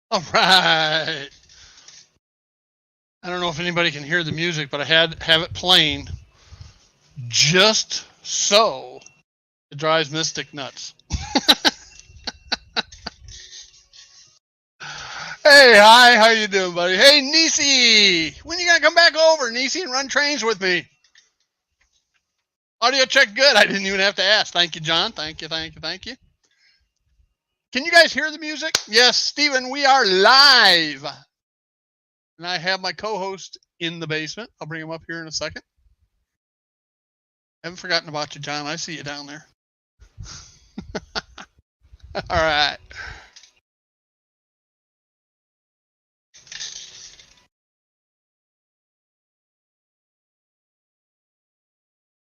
All right. I don't know if anybody can hear the music, but I had have it playing just so it drives Mystic nuts. Hey, hi, how you doing, buddy? Hey, Nisi, when you gonna come back over, Nisi, and run trains with me? Audio check good. I didn't even have to ask. Thank you, John. Thank you, thank you, thank you. Can you guys hear the music? Yes, Steven, we are live. And I have my co-host in the basement. I'll bring him up here in a second. I haven't forgotten about you, John. I see you down there. All right.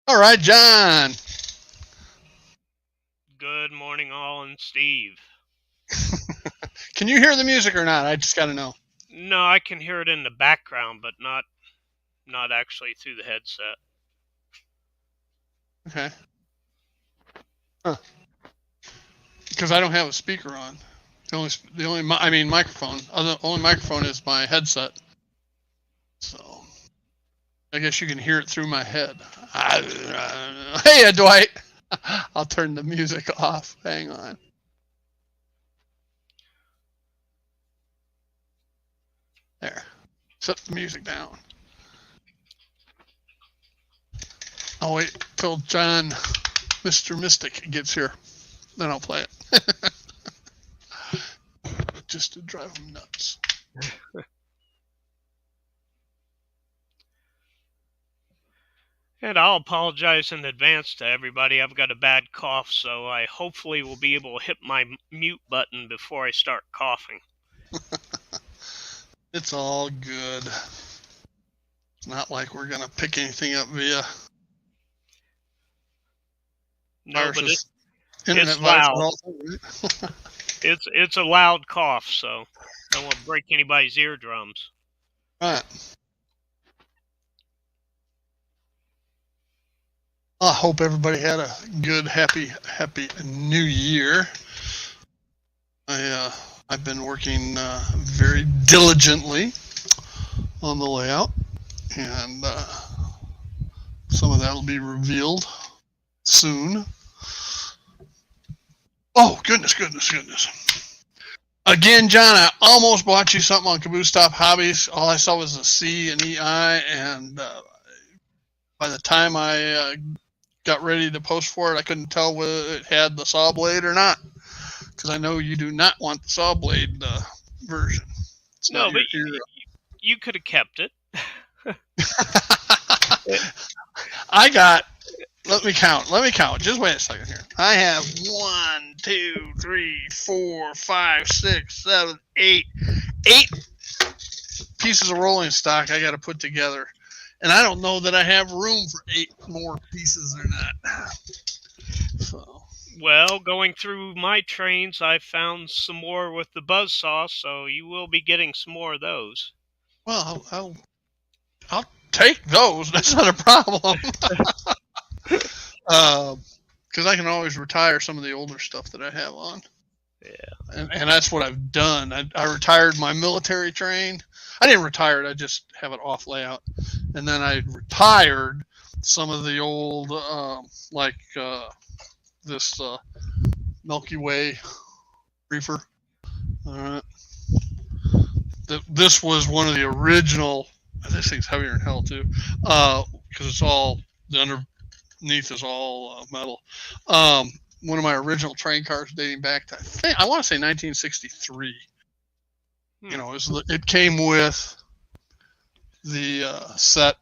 All right, John. Good morning, all, and Steve. Can you hear the music or not? I just got to know. No, I can hear it in the background, but not actually through the headset. Okay. Huh. Because I don't have a speaker on. The only microphone. Only microphone is my headset. So I guess you can hear it through my head. Hey, Dwight. I'll turn the music off. Hang on. There. Set the music down. I'll wait till John, Mr. Mystic, gets here. Then I'll play it. Just to drive him nuts. And I'll apologize in advance to everybody. I've got a bad cough, so I hopefully will be able to hit my mute button before I start coughing. It's all good. It's not like we're going to pick anything up via No, but internet it's loud. Also, right? It's a loud cough, so I don't want to break anybody's eardrums. Right. I hope everybody had a good, happy New Year. I've been working very diligently on the layout, and some of that will be revealed soon. Oh, goodness. Again, John, I almost bought you something on Caboose Top Hobbies. All I saw was a C and EI, and by the time I got ready to post for it, I couldn't tell whether it had the saw blade or not, because I know you do not want the saw blade version. It's no, but you could have kept it. I got. Let me count. Just wait a second here. I have 1, 2, 3, 4, 5, 6, 7, 8 pieces of rolling stock I got to put together, and I don't know that I have room for 8 more pieces or not. So. Well, going through my trains, I found some more with the buzzsaw, so you will be getting some more of those. Well, I'll take those. That's not a problem. Because I can always retire some of the older stuff that I have on. Yeah. And that's what I've done. I retired my military train. I didn't retire it. I just have it off layout. And then I retired some of the old, this Milky Way reefer. All right. This was one of the original. This thing's heavier than hell too, because it's all the underneath is all metal. One of my original train cars dating back to I want to say 1963. You know, it came with the set.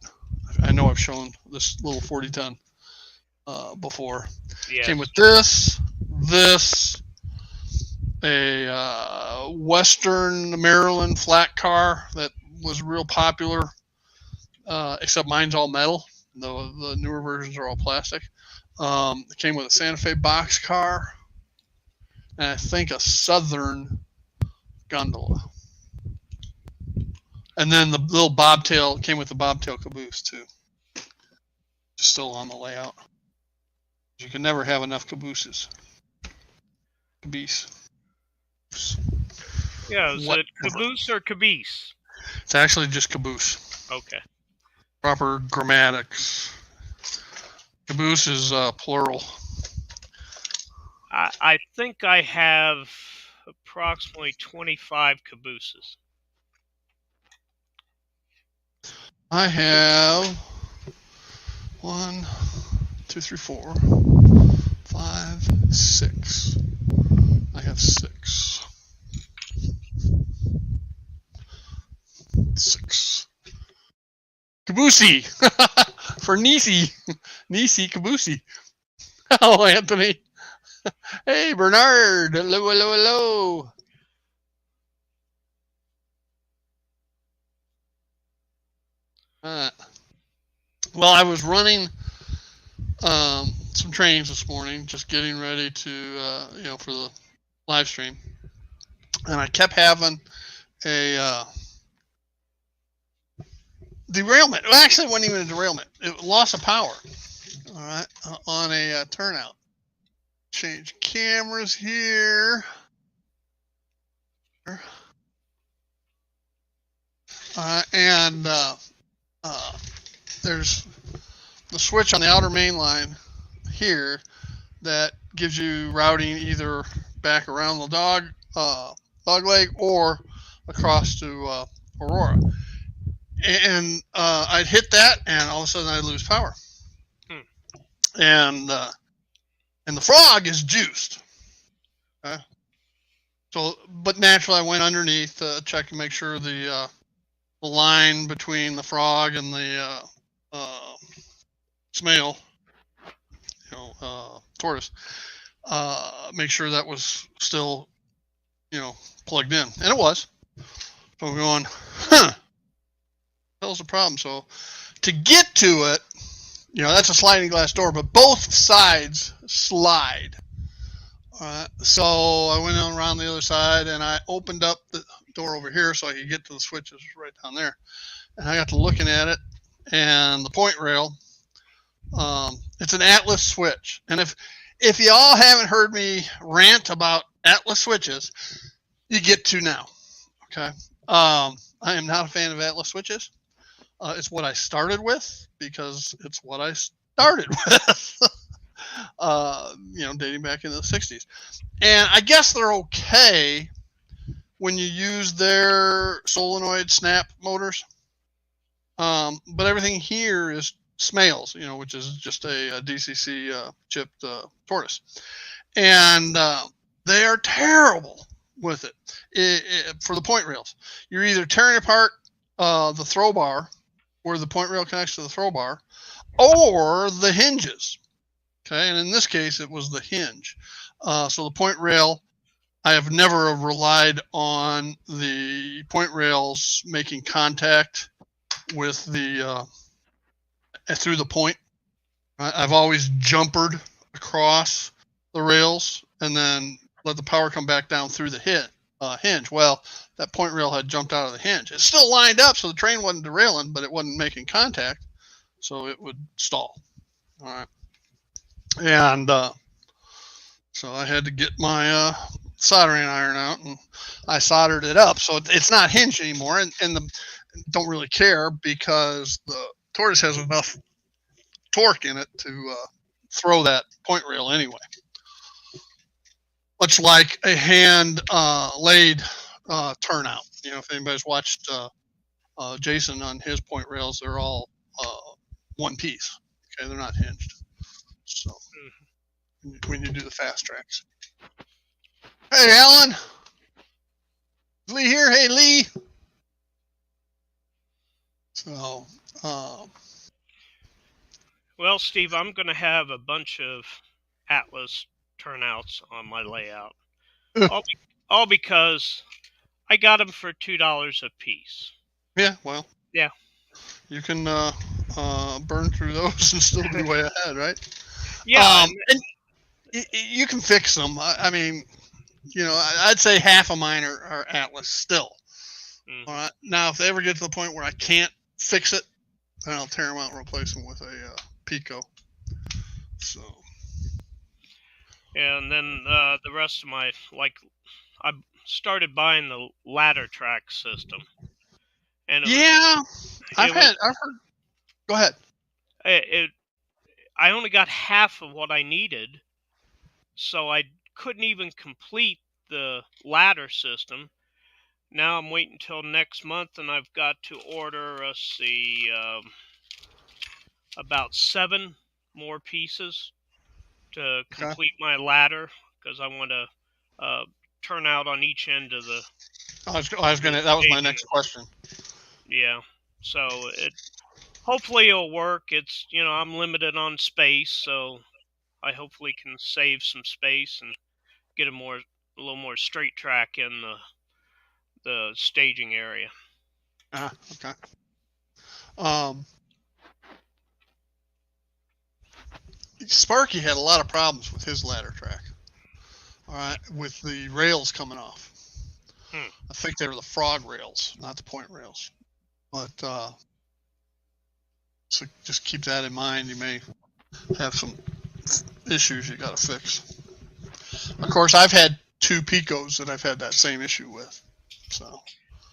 I know I've shown this little 40 ton before. Yes. Came with this, a Western Maryland flat car that was real popular, except mine's all metal. The newer versions are all plastic. It came with a Santa Fe box car, and I think a Southern gondola. And then the little bobtail came with the bobtail caboose too. Still on the layout. You can never have enough cabooses. Caboose. Yeah, is What? it caboose or caboose? It's actually just caboose. Okay. Proper grammatics. Caboose is plural. I think I have approximately 25 cabooses. I have 1, 2, 3, 4, 5, 6. I have 6. 6. Caboosey for Nisi. Nisi Caboosey. Oh, Anthony. Hey, Bernard. Hello, hello, hello. Well, I was running some trains this morning, just getting ready to, for the live stream. And I kept having a derailment. Well, actually, it wasn't even a derailment. It was loss of power. All right, on a turnout. Change cameras here. And there's the switch on the outer main line here that gives you routing either back around the dog leg or across to Aurora. And I'd hit that, and all of a sudden I'd lose power. And the frog is juiced. Okay? So, but naturally, I went underneath to check and make sure the line between the frog and the snail, tortoise, make sure that was still, plugged in, and it was. So I'm going, hell's the problem? So to get to it, that's a sliding glass door, but both sides slide. All right. So I went on around the other side, and I opened up the door over here so I could get to the switches right down there. And I got to looking at it, and the point rail, it's an Atlas switch. And if you all haven't heard me rant about Atlas switches, you get to now. Okay. I am not a fan of Atlas switches. It's what I started with because it's what I started with. Dating back into the 60s. And I guess they're okay when you use their solenoid snap motors. But everything here is Smales, which is just a DCC chipped tortoise. And they are terrible with it for the point rails. You're either tearing apart the throw bar where the point rail connects to the throw bar or the hinges. Okay, and in this case, it was the hinge. So the point rail, I have never relied on the point rails making contact with the through the point. I've always jumpered across the rails and then let the power come back down through the hinge. Well, that point rail had jumped out of the hinge. It's still lined up, so the train wasn't derailing, but it wasn't making contact, so it would stall. All right. And so I had to get my soldering iron out, and I soldered it up. So it's not hinged anymore, and don't really care because the tortoise has enough torque in it to throw that point rail anyway. Much like a hand laid turnout. If anybody's watched Jason on his point rails, they're all one piece. Okay, they're not hinged. So when you do the fast tracks. Hey, Alan. Is Lee here? Hey, Lee. So, well, Steve, I'm going to have a bunch of Atlas turnouts on my layout. all because I got them for $2 a piece. Yeah, well. Yeah. You can burn through those and still be way ahead, right? Yeah. And you can fix them. I mean, I'd say half of mine are Atlas still. Mm-hmm. All right. Now, if they ever get to the point where I can't fix it, then I'll tear them out and replace them with a Pico. So. And then the rest of my, started buying the ladder track system, and I've heard. Go ahead. I only got half of what I needed, so I couldn't even complete the ladder system. Now I'm waiting until next month, and I've got to order, let's see, about 7 more pieces to complete my ladder, because I want to turn out on each end of the. That was my next question. Yeah, so hopefully it'll work. It's I'm limited on space, so I hopefully can save some space and get a little more straight track in the staging area. Okay. Sparky had a lot of problems with his ladder track. All right, with the rails coming off. I think they were the frog rails, not the point rails. But so just keep that in mind. You may have some issues you got to fix. Of course, I've had 2 Picos that I've had that same issue with. So.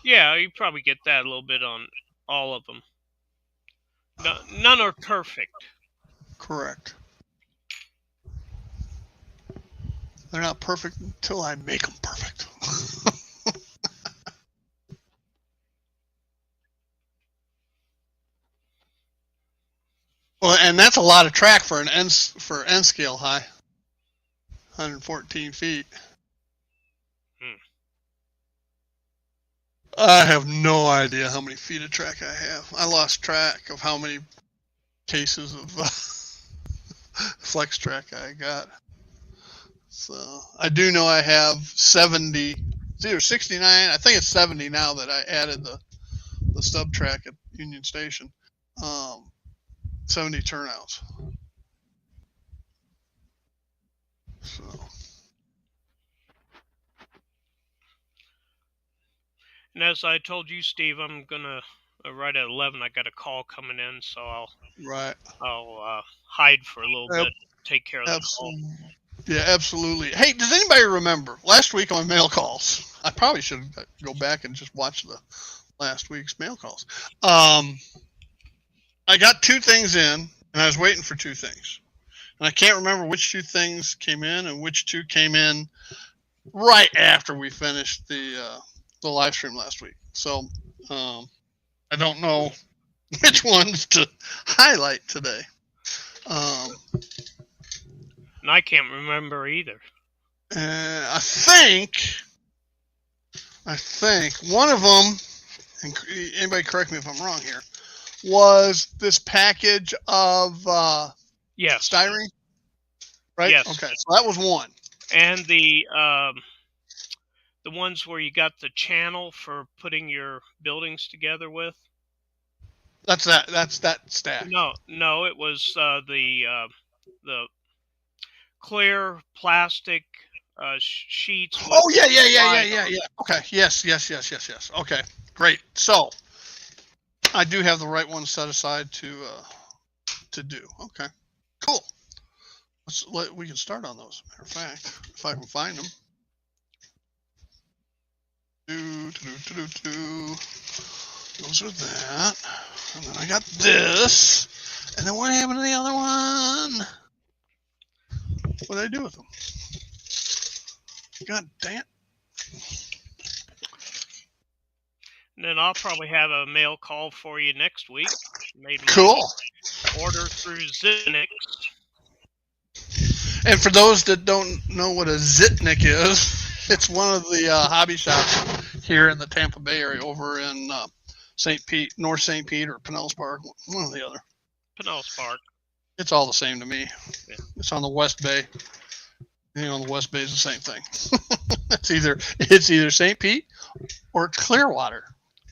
Yeah, you probably get that a little bit on all of them. No, none are perfect. Correct. They're not perfect until I make them perfect. Well, and that's a lot of track for N scale high. 114 feet. I have no idea how many feet of track I have. I lost track of how many cases of flex track I got. So I do know I have 70. It's either 69. I think it's 70 now that I added the stub track at Union Station. 70 turnouts. So. And as I told you, Steve, I'm gonna right at 11. I got a call coming in, so I'll hide for a little bit, take care of the call. Yeah, absolutely. Hey, does anybody remember last week on mail calls? I probably should go back and just watch the last week's mail calls. I got 2 things in, and I was waiting for 2 things. And I can't remember which 2 things came in and which 2 came in right after we finished the live stream last week. So I don't know which ones to highlight today. And I can't remember either. I think one of them, and anybody correct me if I'm wrong here, was this package of styrene, right? Yes. Okay, so that was one. And the ones where you got the channel for putting your buildings together with. That's that stack. No, it was the clear plastic sheets. Oh yeah. Okay, yes. Okay, great. So I do have the right one set aside to do. Okay, cool. We can start on those. Matter of fact, if I can find them. Those are that. And then I got this. And then what happened to the other one? What did I do with them? God damn. And then I'll probably have a mail call for you next week. Cool. Order through Zitnik. And for those that don't know what a Zitnik is, it's one of the hobby shops here in the Tampa Bay area, over in St. Pete, North St. Pete, or Pinellas Park, one or the other. Pinellas Park. It's all the same to me. Yeah. It's on the West Bay. On the West Bay is the same thing. it's either St. Pete or Clearwater.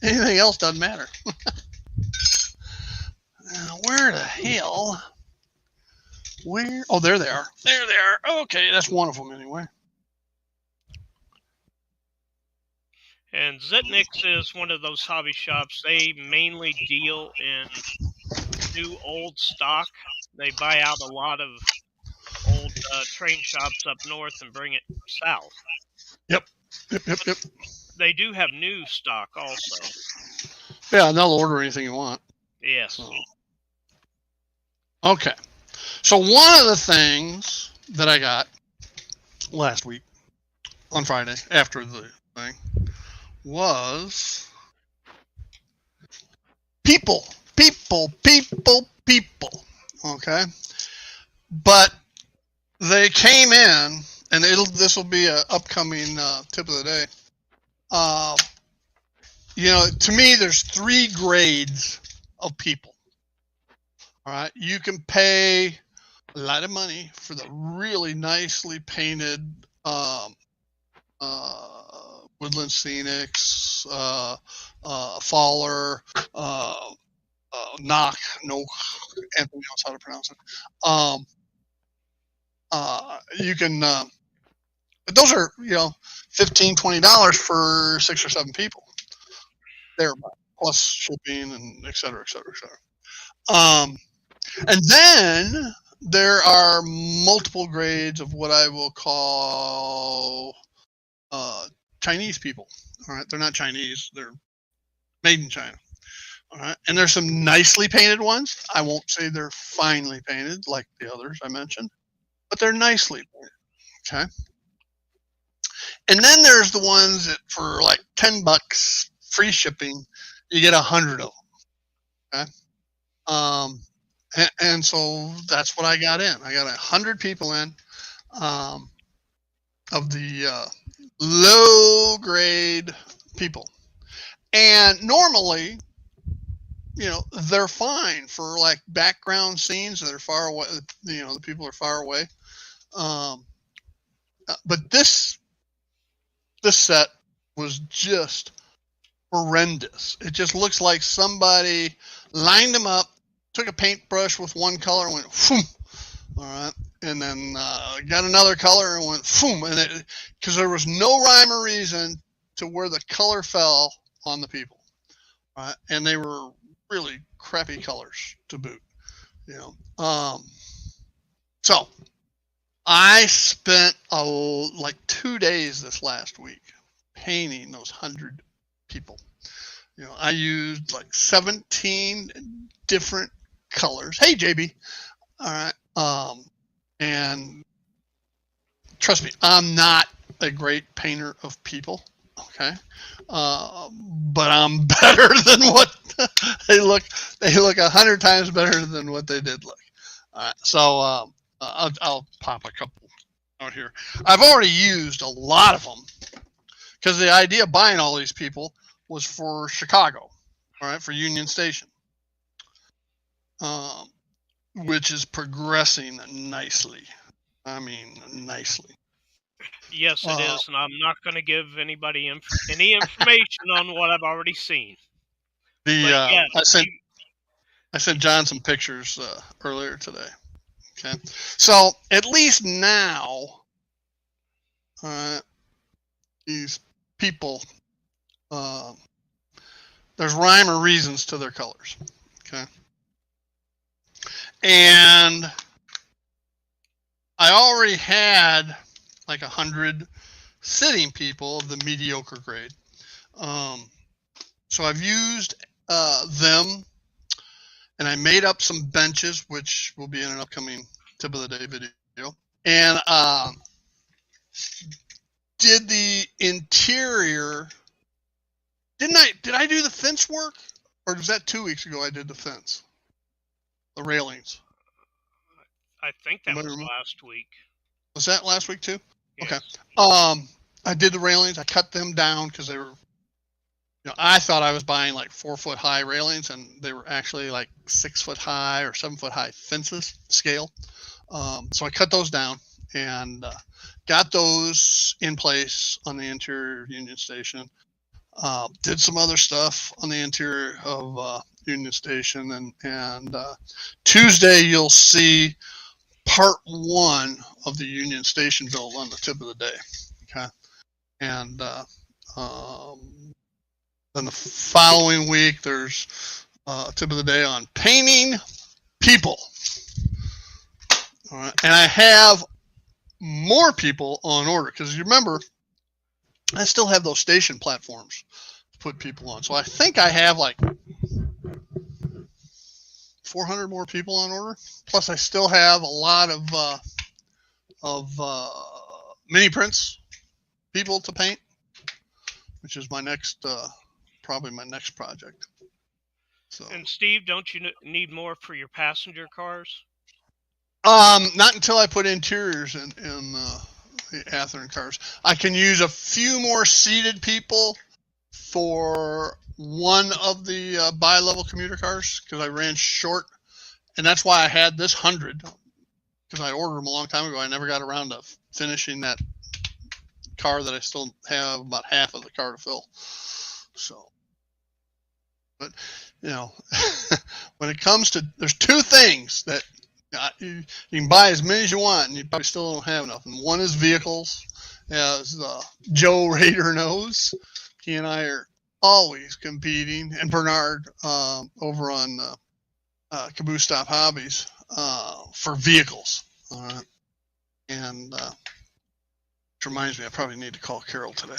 Anything else doesn't matter. Where the hell? Where? Oh, there they are. There they are. Okay, that's one of them anyway. And Zitnik's is one of those hobby shops. They mainly deal in new old stock. They buy out a lot of old train shops up north and bring it south. Yep. They do have new stock also. Yeah, and they'll order anything you want. Yes. So. Okay. So one of the things that I got last week on Friday after the thing was people. Okay. But they came in, and this will be an upcoming tip of the day. To me, there's 3 grades of people. All right. You can pay a lot of money for the really nicely painted Woodland Scenics, Faller, Nock, Anthony knows how to pronounce it. You can, those are, $15, $20 for 6 or 7 people. There, plus shipping and et cetera, et cetera, et cetera. And then there are multiple grades of what I will call Chinese people. All right, they're not Chinese; they're made in China. All right, and there's some nicely painted ones. I won't say they're finely painted like the others I mentioned, but they're nicely painted. Okay, and then there's the ones that for like $10, free shipping, you get 100 of them. Okay. And so that's what I got in. I got 100 people in of the low grade people. And normally, they're fine for like background scenes that are far away. The people are far away. But this set was just horrendous. It just looks like somebody lined them up, took a paintbrush with one color and went, phoom, all right, and then got another color and went, phoom, and because there was no rhyme or reason to where the color fell on the people, right? And they were really crappy colors to boot, So I spent like 2 days this last week painting those 100 people. I used like 17 different colors. Hey, JB. All right. And trust me, I'm not a great painter of people. Okay. But I'm better than what they look. They look 100 times better than what they did look. All right. So I'll pop a couple out here. I've already used a lot of them because the idea of buying all these people was for Chicago, all right, for Union Station, which is progressing nicely. I mean, nicely. Yes, it is, and I'm not going to give anybody any information on what I've already seen. I sent John some pictures earlier today. Okay, so at least now, these people, there's rhyme or reasons to their colors. Okay, and I already had like 100 sitting people of the mediocre grade. So I've used them, and I made up some benches, which will be in an upcoming tip of the day video. And did the interior. Did I do the fence work? Or was that 2 weeks ago I did the fence? The railings. I think that was last week. Was that last week too? Yes. Okay. I did the railings. I cut them down because they were, I thought I was buying like 4-foot high railings, and they were actually like 6-foot high or 7-foot high fences scale. So I cut those down and got those in place on the interior of Union Station. Did some other stuff on the interior of Union Station, and Tuesday you'll see part 1 of the Union Station build on the tip of the day. Okay, and then the following week there's a tip of the day on painting people. All right, and I have more people on order, because you remember, I still have those station platforms to put people on. So I think I have like 400 more people on order. Plus, I still have a lot of mini prints people to paint, which is my next, probably my next project. So. And Steve, don't you need more for your passenger cars? Not until I put interiors in the Athearn cars. I can use a few more seated people for one of the bi-level commuter cars because I ran short, and that's why I had this 100, because I ordered them a long time ago. I never got around to finishing that car that I still have about half of the car to fill. So, but you know, when it comes to, there's two things that you can buy as many as you want, and you probably still don't have enough. And one is vehicles, as Joe Rader knows. He and I are always competing, and Bernard over on Caboose Stop Hobbies for vehicles. And which reminds me, I probably need to call Carol today.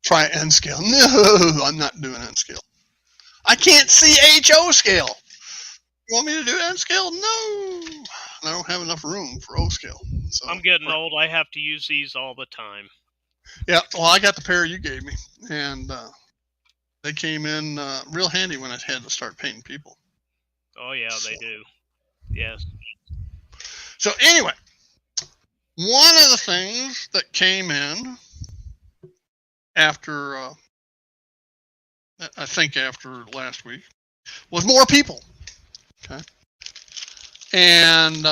Try N scale. No, I'm not doing N scale. I can't see HO scale. You want me to do N scale? No. I don't have enough room for O scale. So I'm getting old. I have to use these all the time. Yeah, well, I got the pair you gave me, and they came in real handy when I had to start painting people. Oh, yeah, they do. Yes. So anyway, one of the things that came in after, I think after last week, was more people. Okay. And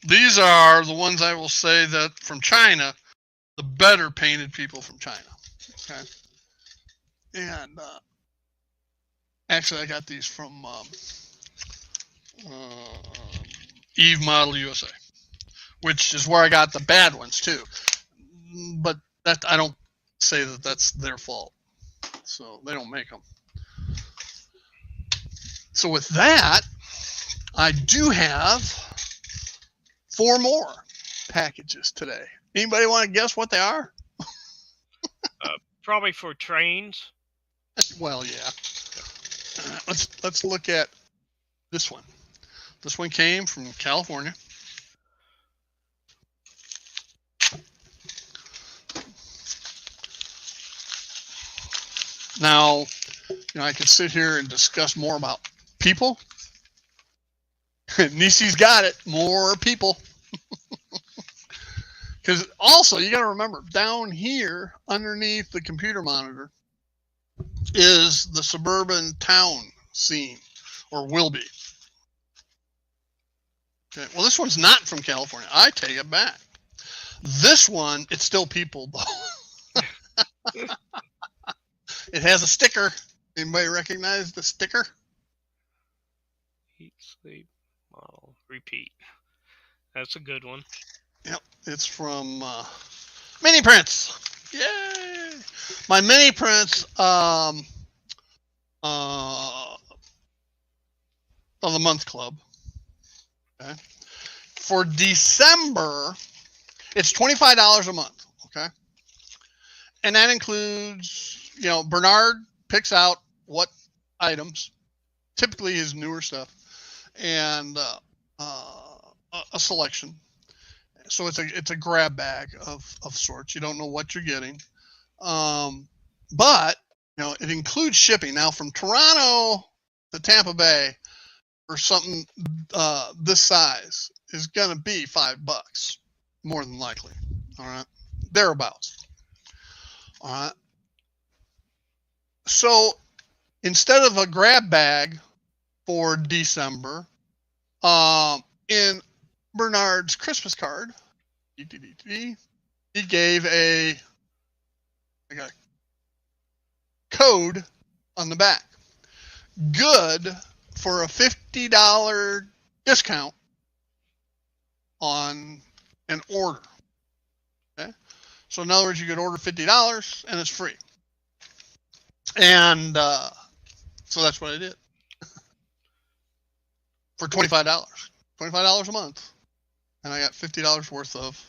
these are the ones I will say that from China, the better painted people from China. Okay. And actually, I got these from Eve Model USA, which is where I got the bad ones too. But that, I don't say that that's their fault. So they don't make them. So with that, I do have 4 more packages today. Anybody want to guess what they are? Probably for trains. Well, yeah. Let's look at this one. This one came from California. Now, I could sit here and discuss more about people. Nisi's got it. More people. Because also, you got to remember, down here, underneath the computer monitor, is the suburban town scene, or will be. Okay. Well, this one's not from California. I take it back. This one, it's still people, though. It has a sticker. Anybody recognize the sticker? Eat, sleep, model, repeat. That's a good one. Yep, it's from Mini Prints. Yay! My Mini Prints of the Month Club. Okay. For December, it's $25 a month. Okay. And that includes, Bernard picks out what items, typically his newer stuff, and a selection. So it's a grab bag of sorts. You don't know what you're getting, but it includes shipping. Now from Toronto to Tampa Bay, or something this size is gonna be $5, more than likely. All right, thereabouts. All right. So instead of a grab bag for December, in Bernard's Christmas card, he gave a code on the back. Good for a $50 discount on an order. Okay? So in other words, you could order $50 and it's free. And so that's what I did. for $25. $25 a month. And I got $50 worth of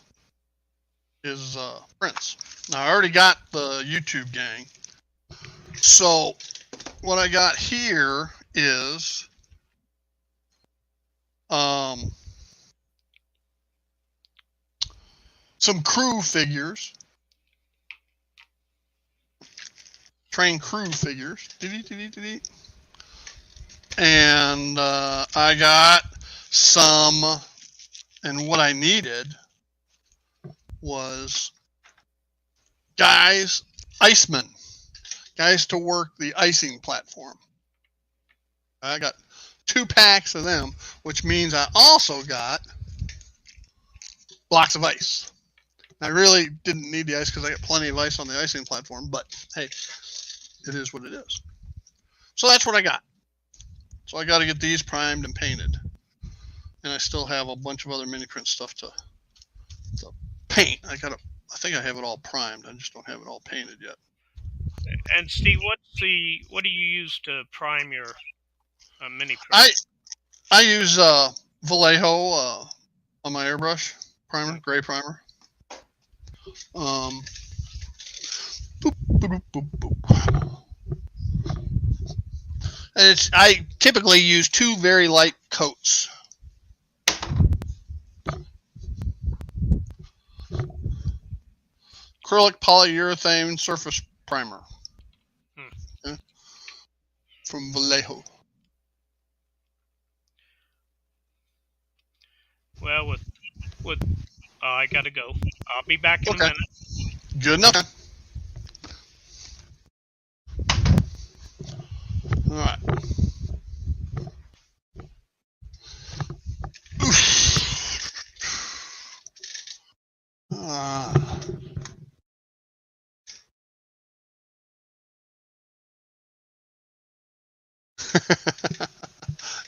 his prints. Now, I already got the YouTube gang. So what I got here is some crew figures. Train crew figures. And I got some, and what I needed was guys, icemen, guys to work the icing platform. I got 2 packs of them, which means I also got blocks of ice. I really didn't need the ice because I got plenty of ice on the icing platform, but hey, it is what it is. So that's what I got. So I got to get these primed and painted. And I still have a bunch of other mini print stuff to paint. I think I have it all primed. I just don't have it all painted yet. And Steve, what do you use to prime your mini print? I use Vallejo on my airbrush primer, gray primer. Boop, boop, boop, boop. And I typically use 2 very light coats. Acrylic polyurethane surface primer. Okay. From Vallejo. Well, with I gotta go. I'll be back in a minute. Good enough. All right.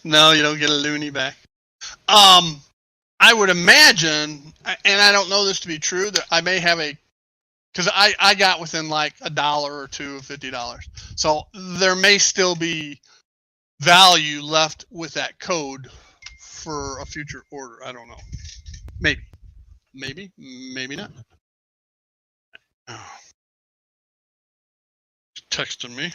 No, you don't get a loonie back. I would imagine, and I don't know this to be true, that I may have because I got within like $1 or $2 of $50. So there may still be value left with that code for a future order. I don't know. Maybe not. Oh. Texting me.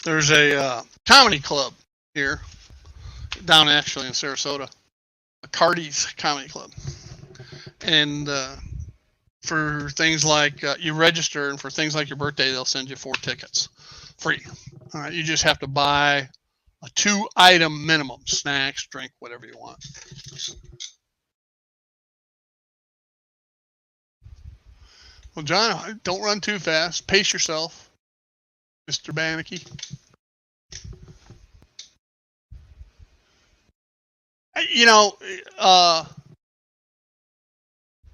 There's a comedy club here, down actually in Sarasota, a Cardi's Comedy Club, and for things like you register, and for things like your birthday, they'll send you 4 tickets free. All right, you just have to buy a 2-item minimum: snacks, drink, whatever you want. Well, John, don't run too fast. Pace yourself, Mr. Bannicky. You know,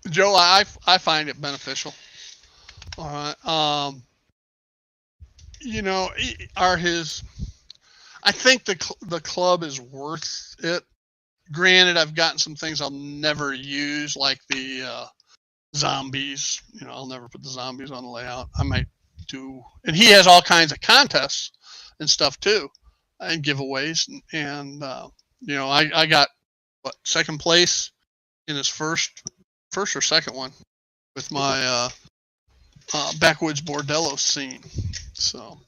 Joe, I find it beneficial. All right. You know, I think the club is worth it. Granted, I've gotten some things I'll never use, like the zombies. You know, I'll never put the zombies on the layout. I might do, and he has all kinds of contests and stuff too, and giveaways, and you know, I got second place in his first or second one with my Backwoods Bordello scene. So,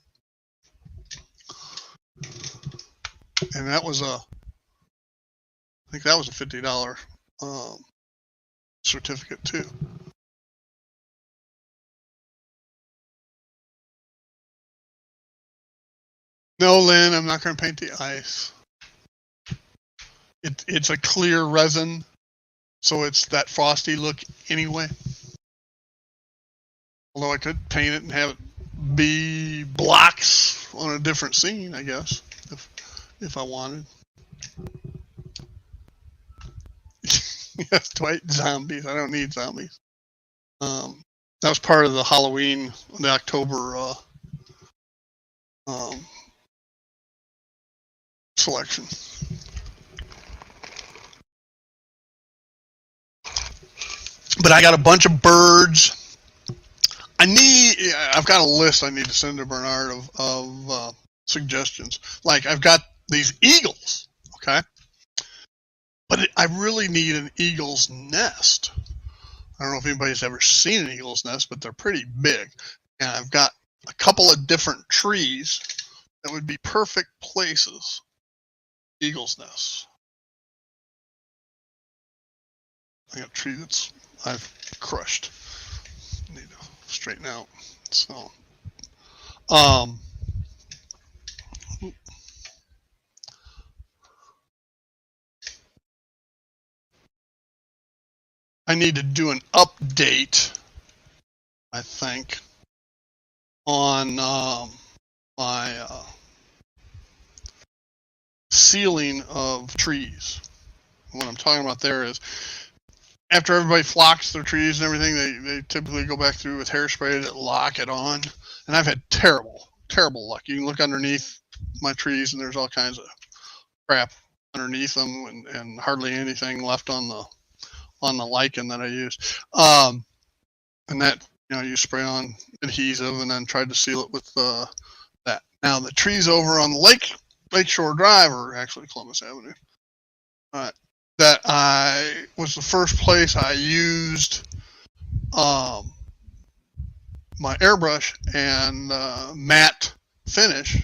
and that was I think that was a $50 certificate too. No, Lynn, I'm not going to paint the ice. It's a clear resin, so it's that frosty look anyway. Although I could paint it and have it be blocks on a different scene, I guess, if I wanted. Yes, Dwight, zombies. I don't need zombies. That was part of the Halloween, the October selection. But I got a bunch of birds. I've got a list I need to send to Bernard of suggestions. Like I've got these eagles, okay? But I really need an eagle's nest. I don't know if anybody's ever seen an eagle's nest, but they're pretty big. And I've got a couple of different trees that would be perfect places. Eagle's nests. I got a tree that's I've crushed. Need to straighten out. So, I need to do an update, I think, on my sealing of trees. What I'm talking about there is after everybody flocks their trees and everything, they typically go back through with hairspray to lock it on. And I've had terrible luck. You can look underneath my trees and there's all kinds of crap underneath them and hardly anything left on the lichen that I use. And that, you spray on adhesive and then try to seal it with that. Now the trees over on the Lakeshore Drive, or actually Columbus Avenue, that I was the first place I used my airbrush and matte finish.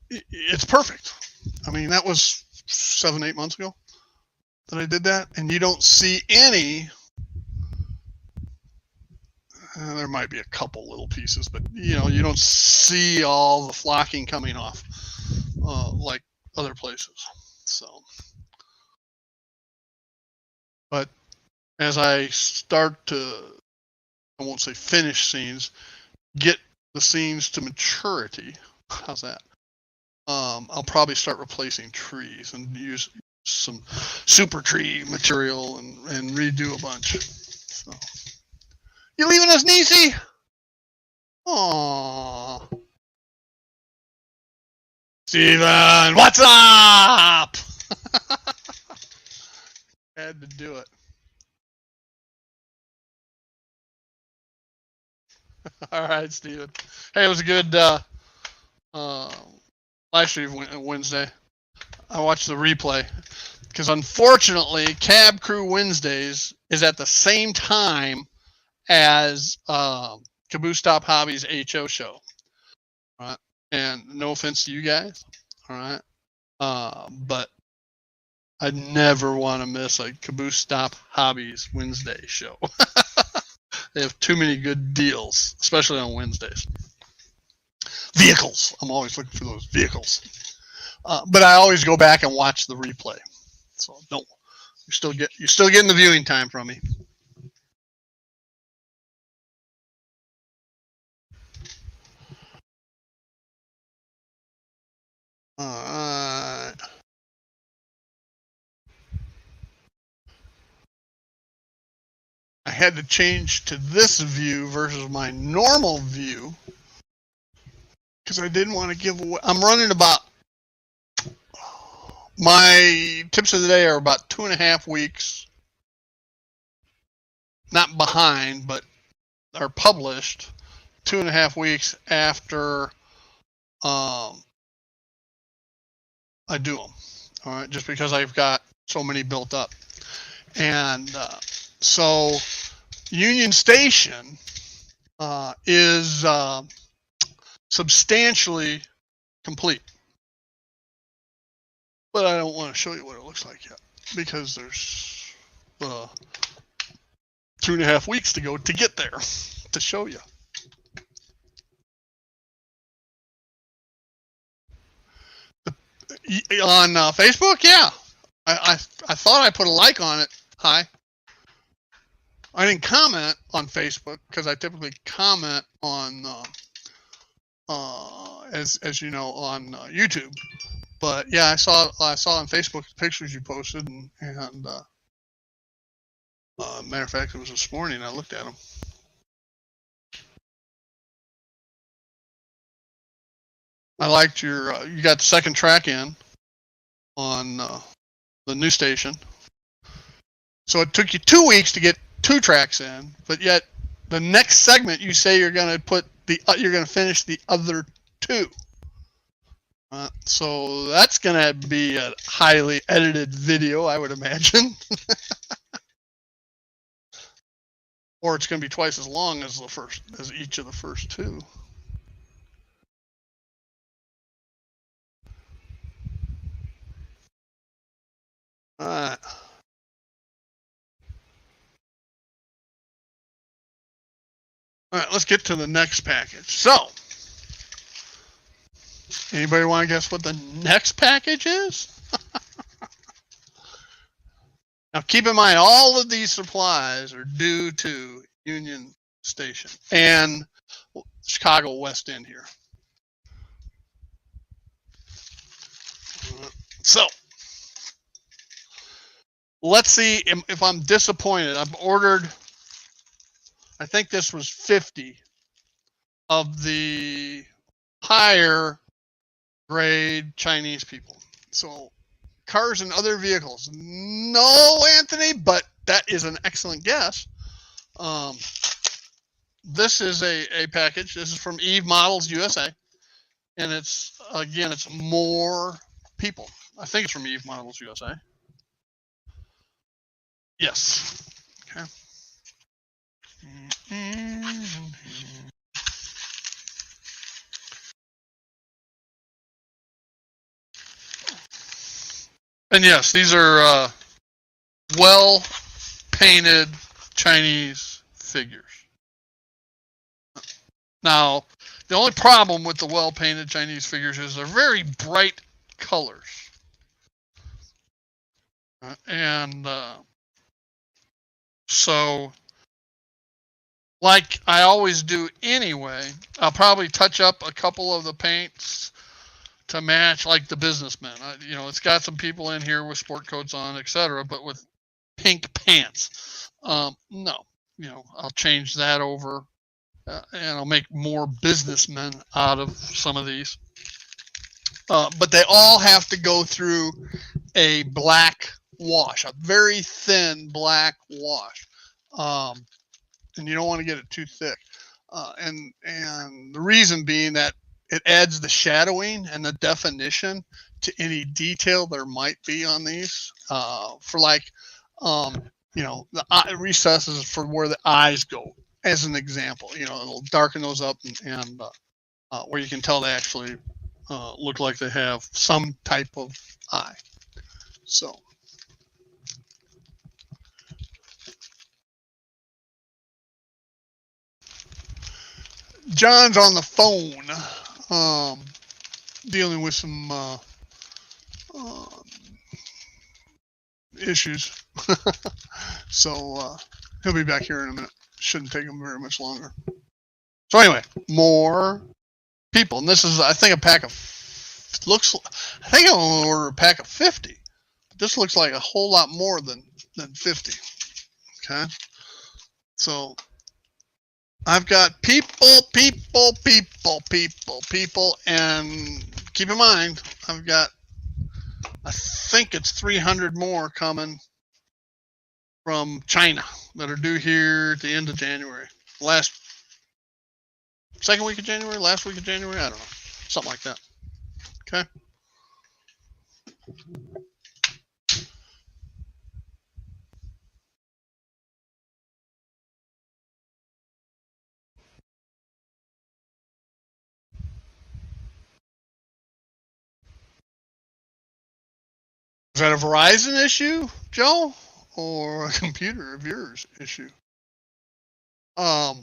It's perfect. I mean, that was 7-8 months ago that I did that, and you don't see any. There might be a couple little pieces, but you don't see all the flocking coming off like other places. So, but as I start to, I won't say finish scenes, get the scenes to maturity. How's that? I'll probably start replacing trees and use some super tree material and redo a bunch. So. You leaving us, Niecy? Aww. Steven, what's up? Had to do it. All right, Steven. Hey, it was a good live stream Wednesday. I watched the replay because unfortunately, Cab Crew Wednesdays is at the same time as Caboose Stop Hobbies HO show. All right. And no offense to you guys. All right. But I never want to miss a Caboose Stop Hobbies Wednesday show. They have too many good deals, especially on Wednesdays. Vehicles. I'm always looking for those vehicles. But I always go back and watch the replay. So don't. You're still getting the viewing time from me. Alright. I had to change to this view versus my normal view because I didn't want to give away. I'm running about, my tips of the day are about 2.5 weeks, not behind, but are published 2.5 weeks after I do them. All right, just because I've got so many built up. And so Union Station is substantially complete. But I don't want to show you what it looks like yet because there's 2.5 weeks to go to get there to show you. On Facebook, yeah. I thought I put a like on it. Hi. I didn't comment on Facebook because I typically comment on, as you know, on YouTube. But yeah, I saw on Facebook the pictures you posted, and matter of fact, it was this morning I looked at them. I liked your, you got the second track in on the new station. So it took you 2 weeks to get 2 tracks in, but yet the next segment you say you're going to you're going to finish the other 2. So that's going to be a highly edited video, I would imagine. Or it's going to be twice as long as each of the first 2. All right. All right, let's get to the next package. So, anybody want to guess what the next package is? Now, keep in mind, all of these supplies are due to Union Station and Chicago West End here. So, let's see if I'm disappointed. I've ordered, I think this was 50 of the higher grade Chinese people. So, cars and other vehicles. No, Anthony, but that is an excellent guess. This is a package. This is from Eve Models USA. And it's, again, it's more people. I think it's from Eve Models USA. Yes. Okay. And yes, these are well painted Chinese figures. Now, the only problem with the well painted Chinese figures is they're very bright colors. And so, like I always do anyway, I'll probably touch up a couple of the paints to match, like the businessmen. It's got some people in here with sport coats on, etc., but with pink pants. No, I'll change that over, and I'll make more businessmen out of some of these. But they all have to go through a black wash, a very thin black wash, and you don't want to get it too thick. And the reason being that it adds the shadowing and the definition to any detail there might be on these. For like, the recesses for where the eyes go, as an example. It'll darken those up and where you can tell they actually look like they have some type of eye. So. John's on the phone, dealing with some issues. So he'll be back here in a minute. Shouldn't take him very much longer. So anyway, more people, and this is, I think, a pack of. I think I'm gonna order a pack of 50. But this looks like a whole lot more than 50. Okay, so. I've got people, and keep in mind, I've got, I think it's 300 more coming from China that are due here at the end of January. Second week of January, last week of January, I don't know. Something like that. Okay. Is that a Verizon issue, Joe, or a computer of yours issue? I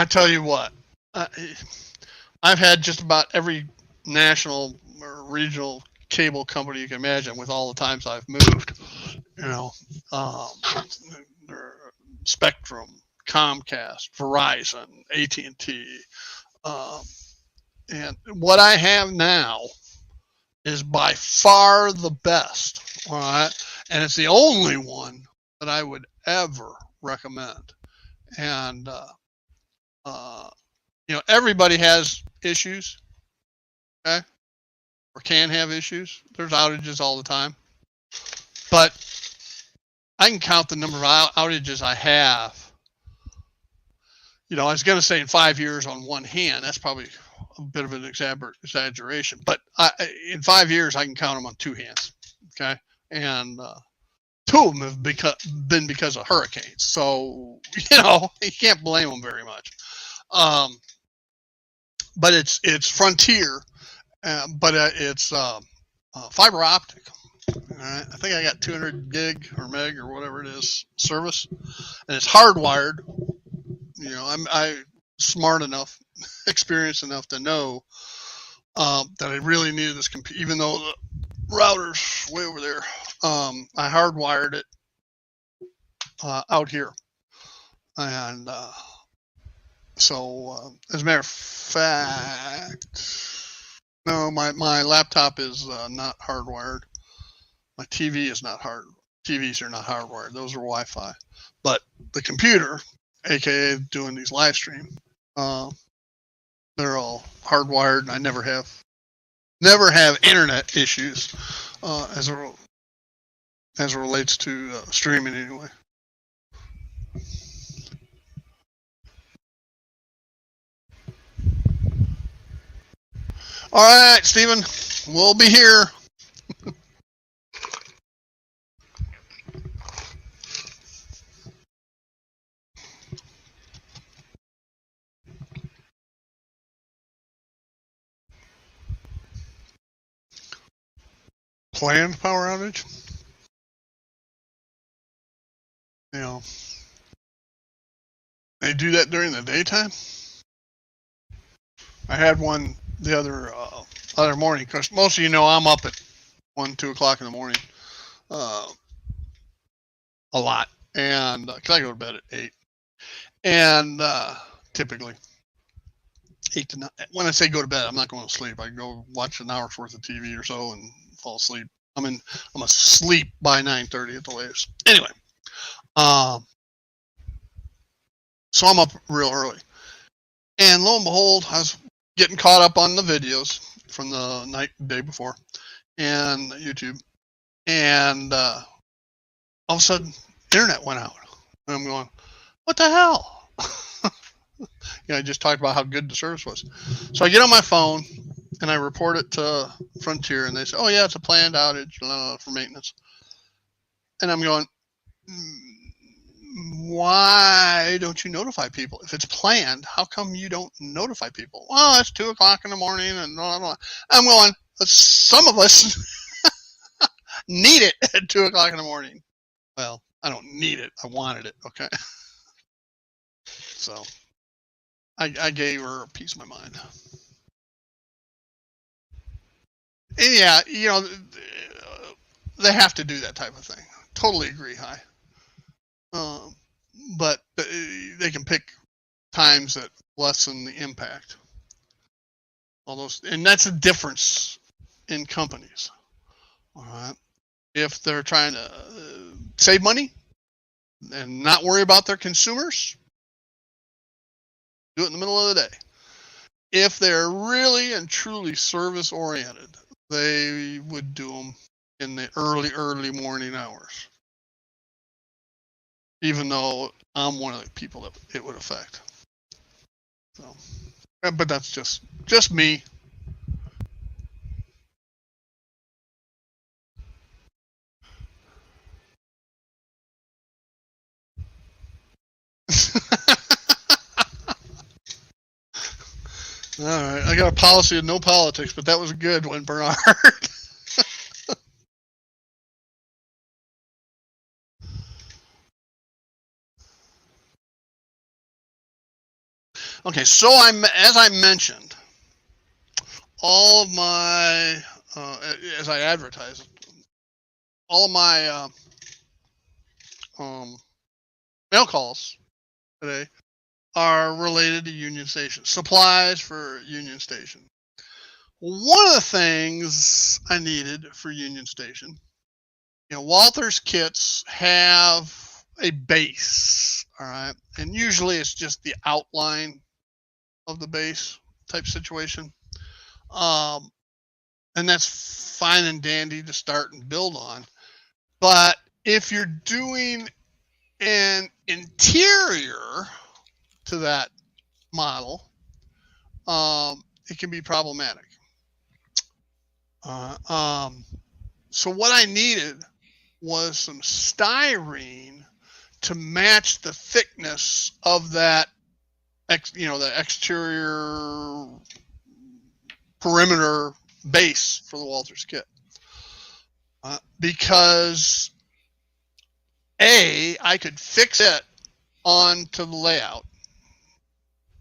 tell you what, I've had just about every national or regional cable company you can imagine with all the times I've moved. Spectrum, Comcast, Verizon, AT&T, and what I have now is by far the best, all right? And it's the only one that I would ever recommend. And everybody has issues, okay, or can have issues. There's outages all the time, but I can count the number of outages I have. I was going to say in 5 years on one hand. That's probably a bit of an exaggeration, but in 5 years I can count them on two hands. Okay, and two of them have been because of hurricanes. So you can't blame them very much. But it's Frontier, but it's fiber optic. All right, I think I got 200 gig or meg or whatever it is service, and it's hardwired. I'm smart enough, experienced enough to know that I really needed this computer, even though the router's way over there. I hardwired it out here, and so as a matter of fact, no, my laptop is not hardwired. My TV is not hard. TVs are not hardwired. Those are Wi-Fi. But the computer, aka doing these live stream, they're all hardwired, and I never have internet issues as it relates to streaming anyway. All right, Stephen, we'll be here. Planned power outage? They do that during the daytime? I had one the other morning, because most of I'm up at 1, 2 o'clock in the morning, a lot, and because I go to bed at 8, and typically 8 to 9. When I say go to bed, I'm not going to sleep. I go watch an hour's worth of TV or so and fall asleep. I'm asleep by 9:30 at the latest. Anyway, so I'm up real early, and lo and behold, I was getting caught up on the videos from the day before, and YouTube, and all of a sudden, internet went out, and I'm going, what the hell? I just talked about how good the service was. So I get on my phone and I report it to Frontier, and they say, oh yeah, it's a planned outage for maintenance. And I'm going, why don't you notify people? If it's planned, how come you don't notify people? Well, it's 2 o'clock in the morning, and blah, blah. I'm going, some of us need it at 2 o'clock in the morning. Well, I don't need it. I wanted it. Okay. So I gave her a piece of my mind. And yeah, they have to do that type of thing. Totally agree, Hi. But they can pick times that lessen the impact. And that's a difference in companies. All right. If they're trying to save money and not worry about their consumers, do it in the middle of the day. If they're really and truly service oriented, they would do them in the early morning hours. Even though I'm one of the people that it would affect. So, but that's just me. All right, I got a policy of no politics, but that was a good one, Bernard. Okay, so as I mentioned, all of my as I advertise, all of my mail calls today are related to Union Station, supplies for Union Station. One of the things I needed for Union Station, Walther's kits have a base, all right, and usually it's just the outline of the base type situation. And that's fine and dandy to start and build on. But if you're doing an interior to that model, it can be problematic. So what I needed was some styrene to match the thickness of that, the exterior perimeter base for the Walthers kit. Because I could fix it onto the layout,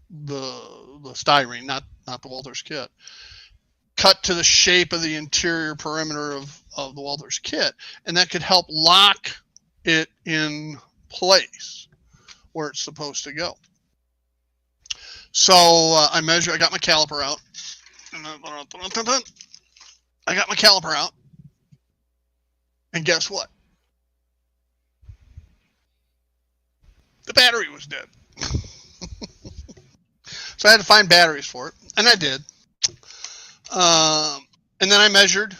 the styrene, not the Walthers kit, cut to the shape of the interior perimeter of the Walthers kit, and that could help lock it in place where it's supposed to go. So I got my caliper out. I got my caliper out, and guess what? The battery was dead. So I had to find batteries for it, and I did. And then I measured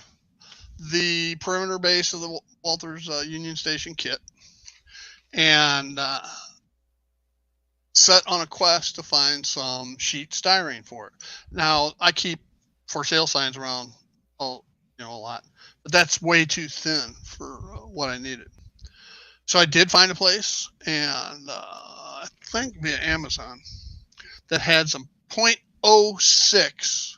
the perimeter base of the Walthers Union Station kit, and set on a quest to find some sheet styrene for it. Now, I keep for sale signs around a lot, but that's way too thin for what I needed. So I did find a place, and I think via Amazon, that had some 0.06,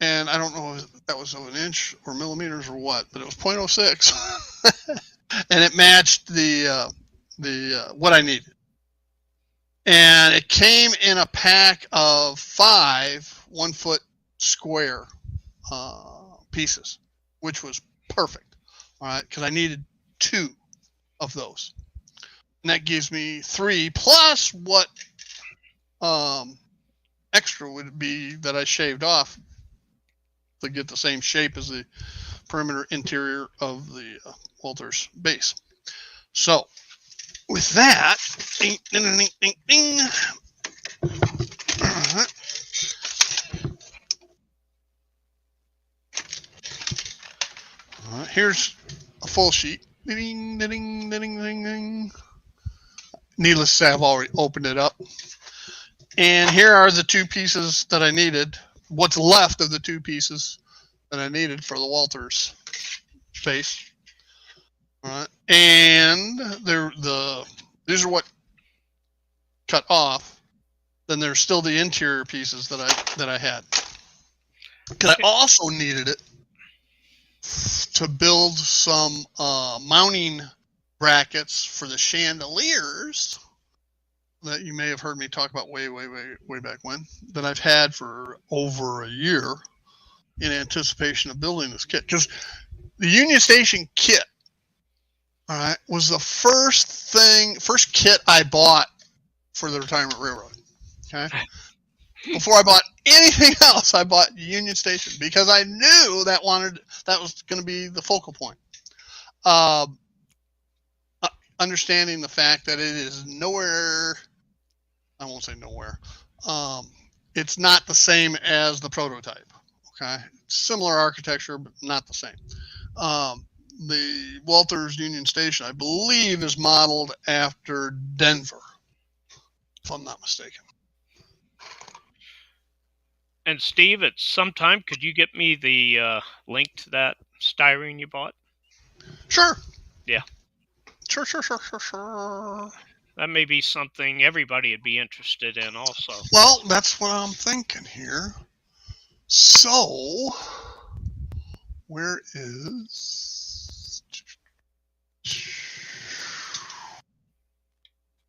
and I don't know if that was of an inch or millimeters or what, but it was 0.06, and it matched the what I needed. And it came in a pack of 5 1-foot square pieces, which was perfect. All right, because I needed 2 of those, and that gives me 3 plus what extra would be that I shaved off to get the same shape as the perimeter interior of the Walthers base. So with that, ding, ding, ding, ding, ding. Here's a full sheet. Ding, ding, ding, ding, ding. Needless to say, I've already opened it up. And here are the 2 pieces that I needed. What's left of the 2 pieces that I needed for the Walthers base. All right. And these are what cut off. Then there's still the interior pieces that I had. Because I also needed it to build some mounting brackets for the chandeliers that you may have heard me talk about way back when, that I've had for over a year in anticipation of building this kit. Because the Union Station kit, all right, was the first kit I bought for the Retirement Railroad. Okay. Before I bought anything else, I bought Union Station because I knew that was going to be the focal point. Understanding the fact that it is nowhere, I won't say nowhere, it's not the same as the prototype. Okay, similar architecture, but not the same. The Walthers Union Station, I believe, is modeled after Denver, if I'm not mistaken. And Steve, at some time, could you get me the link to that styrene you bought? Sure. Yeah. Sure. That may be something everybody would be interested in also. Well, that's what I'm thinking here. So, where is...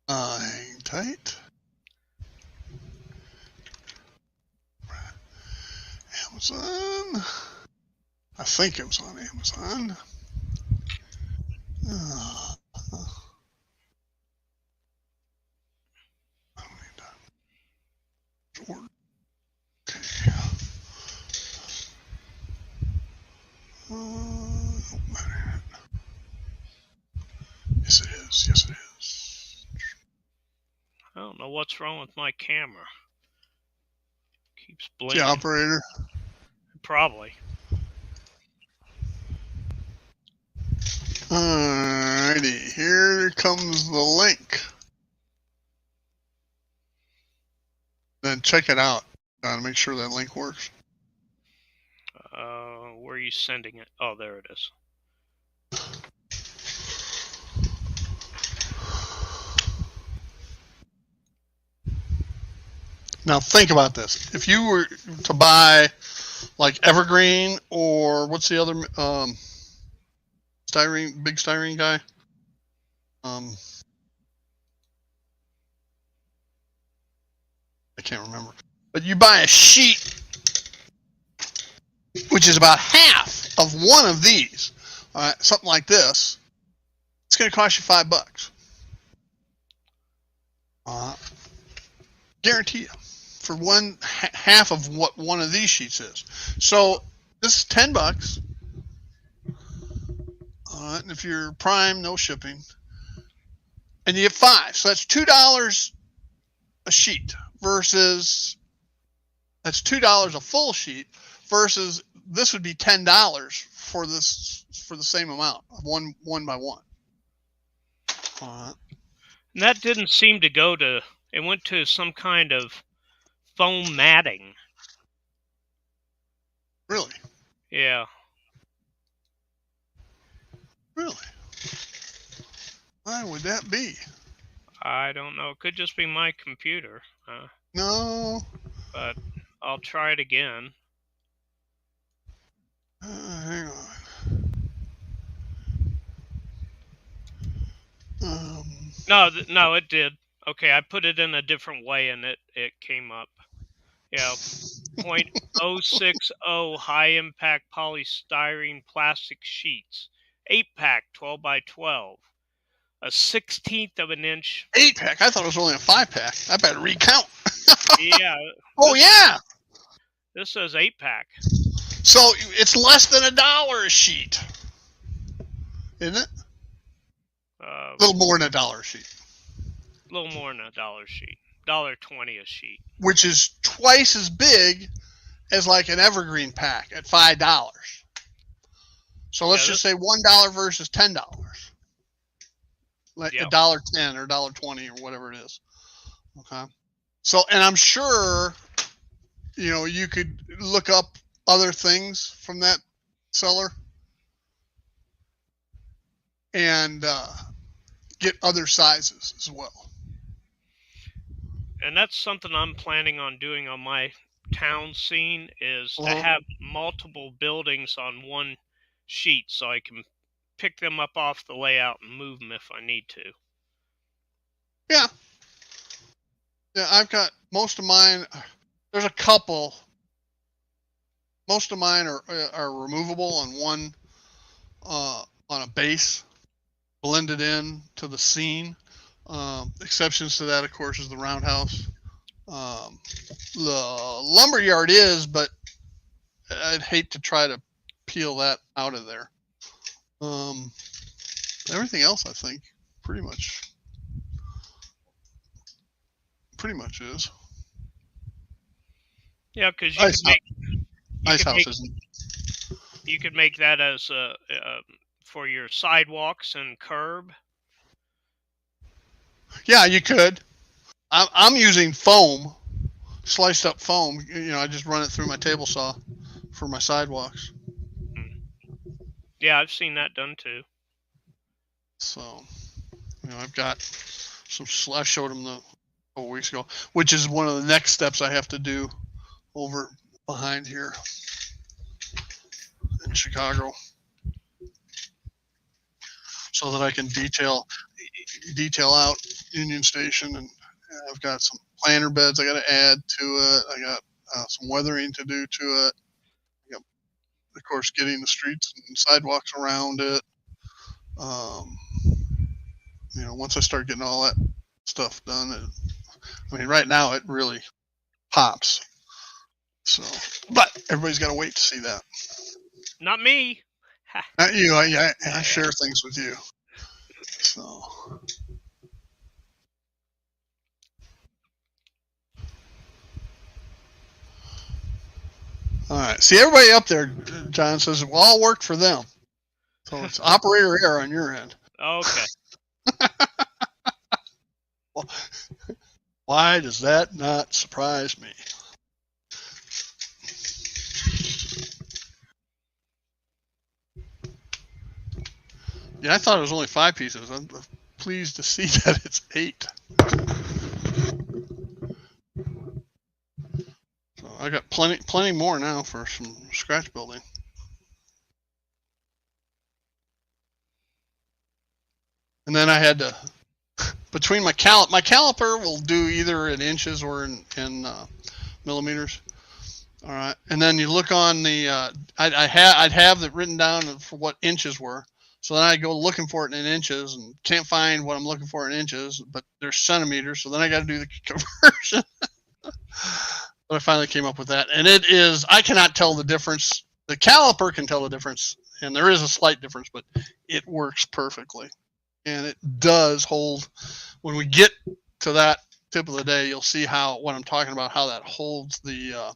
hang tight. Amazon. I think it was on Amazon. I don't need that. Okay. I don't know what's wrong with my camera. Keeps The blinking. operator. Probably. Alrighty, here comes the link. Then check it out. Gotta make sure that link works. Where are you sending it? Oh, there it is. Now think about this. If you were to buy like Evergreen or what's the other big styrene guy? I can't remember. But you buy a sheet which is about half of one of these, all right, something like this, it's going to cost you $5. Guarantee you, for half of what one of these sheets is. So this is $10. And if you're Prime, no shipping, and you get 5, so that's $2 a sheet versus that's $2 a full sheet versus this would be $10 for the same amount of one by one. And that didn't seem to go to. It went to some kind of foam matting. Really? Yeah. Really? Why would that be? I don't know. It could just be my computer. No. But I'll try it again. Hang on. No, it did. Okay, I put it in a different way and it came up. Yeah, 0.060 high-impact polystyrene plastic sheets. 8-pack, 12 by 12. A 1/16 of an inch. 8-pack? I thought it was only a 5-pack. I better recount. Yeah. Oh, yeah. This says 8-pack. So it's less than $1 a sheet, isn't it? A little more than $1 a sheet. A little more than $1 a sheet. $1.20 a sheet. Which is twice as big as like an Evergreen pack at $5. So let's just say $1 versus $10. Like $1.10 or $1.20 or whatever it is. Okay. So, and I'm sure, you could look up other things from that seller and get other sizes as well. And that's something I'm planning on doing on my town scene is to have multiple buildings on one sheet so I can pick them up off the layout and move them if I need to. Yeah. Yeah, I've got most of mine. There's a couple. Most of mine are removable on one on a base, blended in to the scene. Exceptions to that, of course, is the roundhouse. The lumberyard is, but I'd hate to try to peel that out of there. Everything else, I think, pretty much is. Yeah, because you could make that as for your sidewalks and curb. Yeah, you could. I'm using foam, sliced up foam. I just run it through my table saw for my sidewalks. Yeah, I've seen that done too. So, I've got some. I showed them a couple weeks ago, which is one of the next steps I have to do over behind here in Chicago, so that I can detail out Union Station, and I've got some planter beds I got to add to it. I got some weathering to do to it. Of course, getting the streets and sidewalks around it. Once I start getting all that stuff done, right now it really pops. So, but everybody's got to wait to see that. Not me. Not you. I share things with you. So. All right. See, everybody up there, John, says it all worked for them. So it's operator error on your end. Okay. Well, why does that not surprise me? Yeah, I thought it was only 5 pieces. I'm pleased to see that it's 8. So I got plenty more now for some scratch building. And then I had to, between my caliper will do either in inches or in millimeters. All right, and then you look on the, I'd have it written down for what inches were. So then I go looking for it in inches and can't find what I'm looking for in inches, but there's centimeters. So then I got to do the conversion. But I finally came up with that, and it is, I cannot tell the difference. The caliper can tell the difference, and there is a slight difference, but it works perfectly. And it does hold. When we get to that tip of the day, you'll see what I'm talking about, how that holds the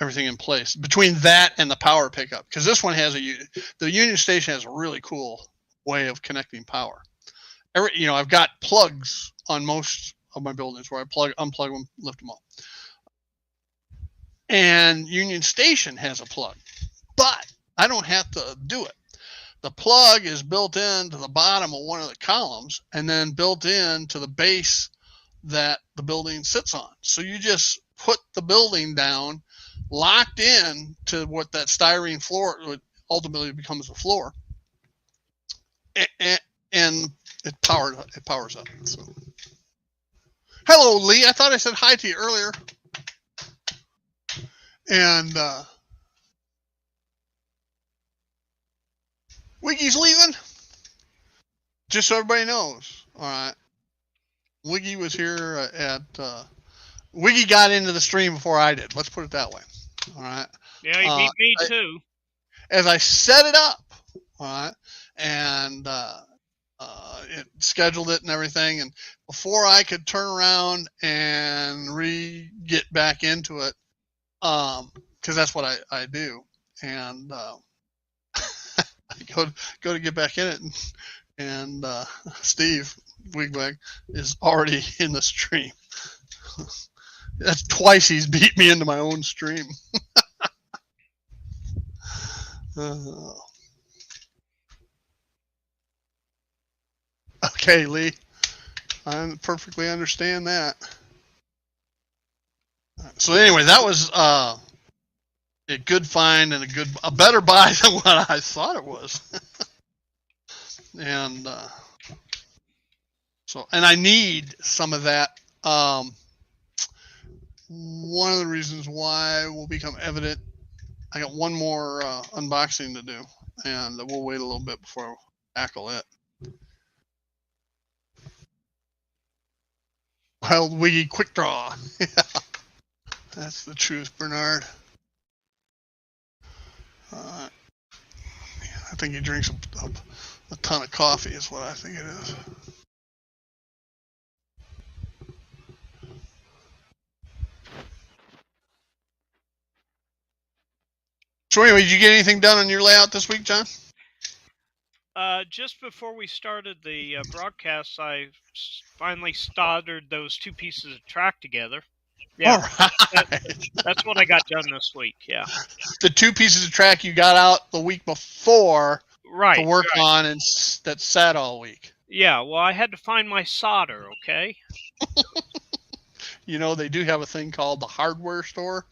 everything in place between that and the power pickup. Because this one has the Union Station has a really cool way of connecting power. I've got plugs on most of my buildings where I unplug them, lift them up. And Union Station has a plug, but I don't have to do it. The plug is built into the bottom of one of the columns and then built into the base that the building sits on. So you just put the building down, locked in to what that styrene floor ultimately becomes the floor, and it powers up. So. Hello, Lee. I thought I said hi to you earlier. And Wiggy's leaving. Just so everybody knows. All right. Wiggy was here Wiggy got into the stream before I did. Let's put it that way. All right. Yeah, he beat me too. As I set it up, all right, and it scheduled it and everything, and before I could turn around and get back into it, because that's what I do, and I go to get back in it, and Steve Wigwag is already in the stream. That's twice he's beat me into my own stream. Okay, Lee. I perfectly understand that. So anyway, that was a good find and a better buy than what I thought it was. And and I need some of that. One of the reasons why will become evident. I got one more unboxing to do, and we'll wait a little bit before I tackle it. Wild Wiggy Quick Draw. Yeah. That's the truth, Bernard. I think he drinks a ton of coffee is what I think it is. So anyway, did you get anything done on your layout this week, John? Just before we started the broadcast, I finally soldered those 2 pieces of track together. Yeah, all right. That's what I got done this week. Yeah, the 2 pieces of track you got out the week before, right, to work on, and that sat all week. Yeah, well, I had to find my solder. Okay. They do have a thing called the hardware store.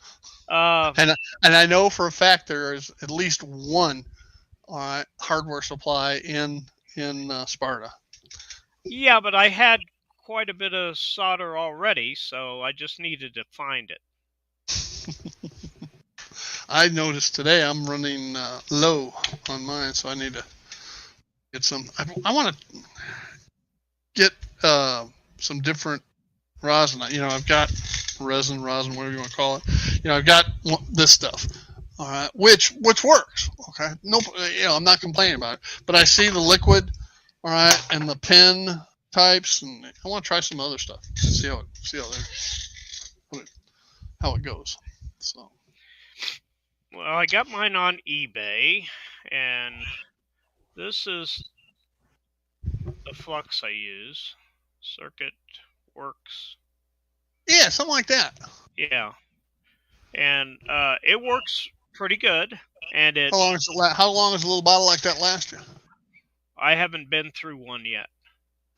And I know for a fact there is at least one hardware supply in Sparta. Yeah, but I had quite a bit of solder already, so I just needed to find it. I noticed today I'm running low on mine, so I need to get some. I want to get some different rosin. I've got resin, whatever you want to call it. I've got this stuff. All right, which works. Okay, no, I'm not complaining about it. But I see the liquid, all right, and the pen types, and I want to try some other stuff. See how it goes. So Well, I got mine on eBay, and this is the flux I use. Circuit Works. yeah, something like that. Yeah, and it works pretty good. And How long does a little bottle like that last you? I haven't been through one yet.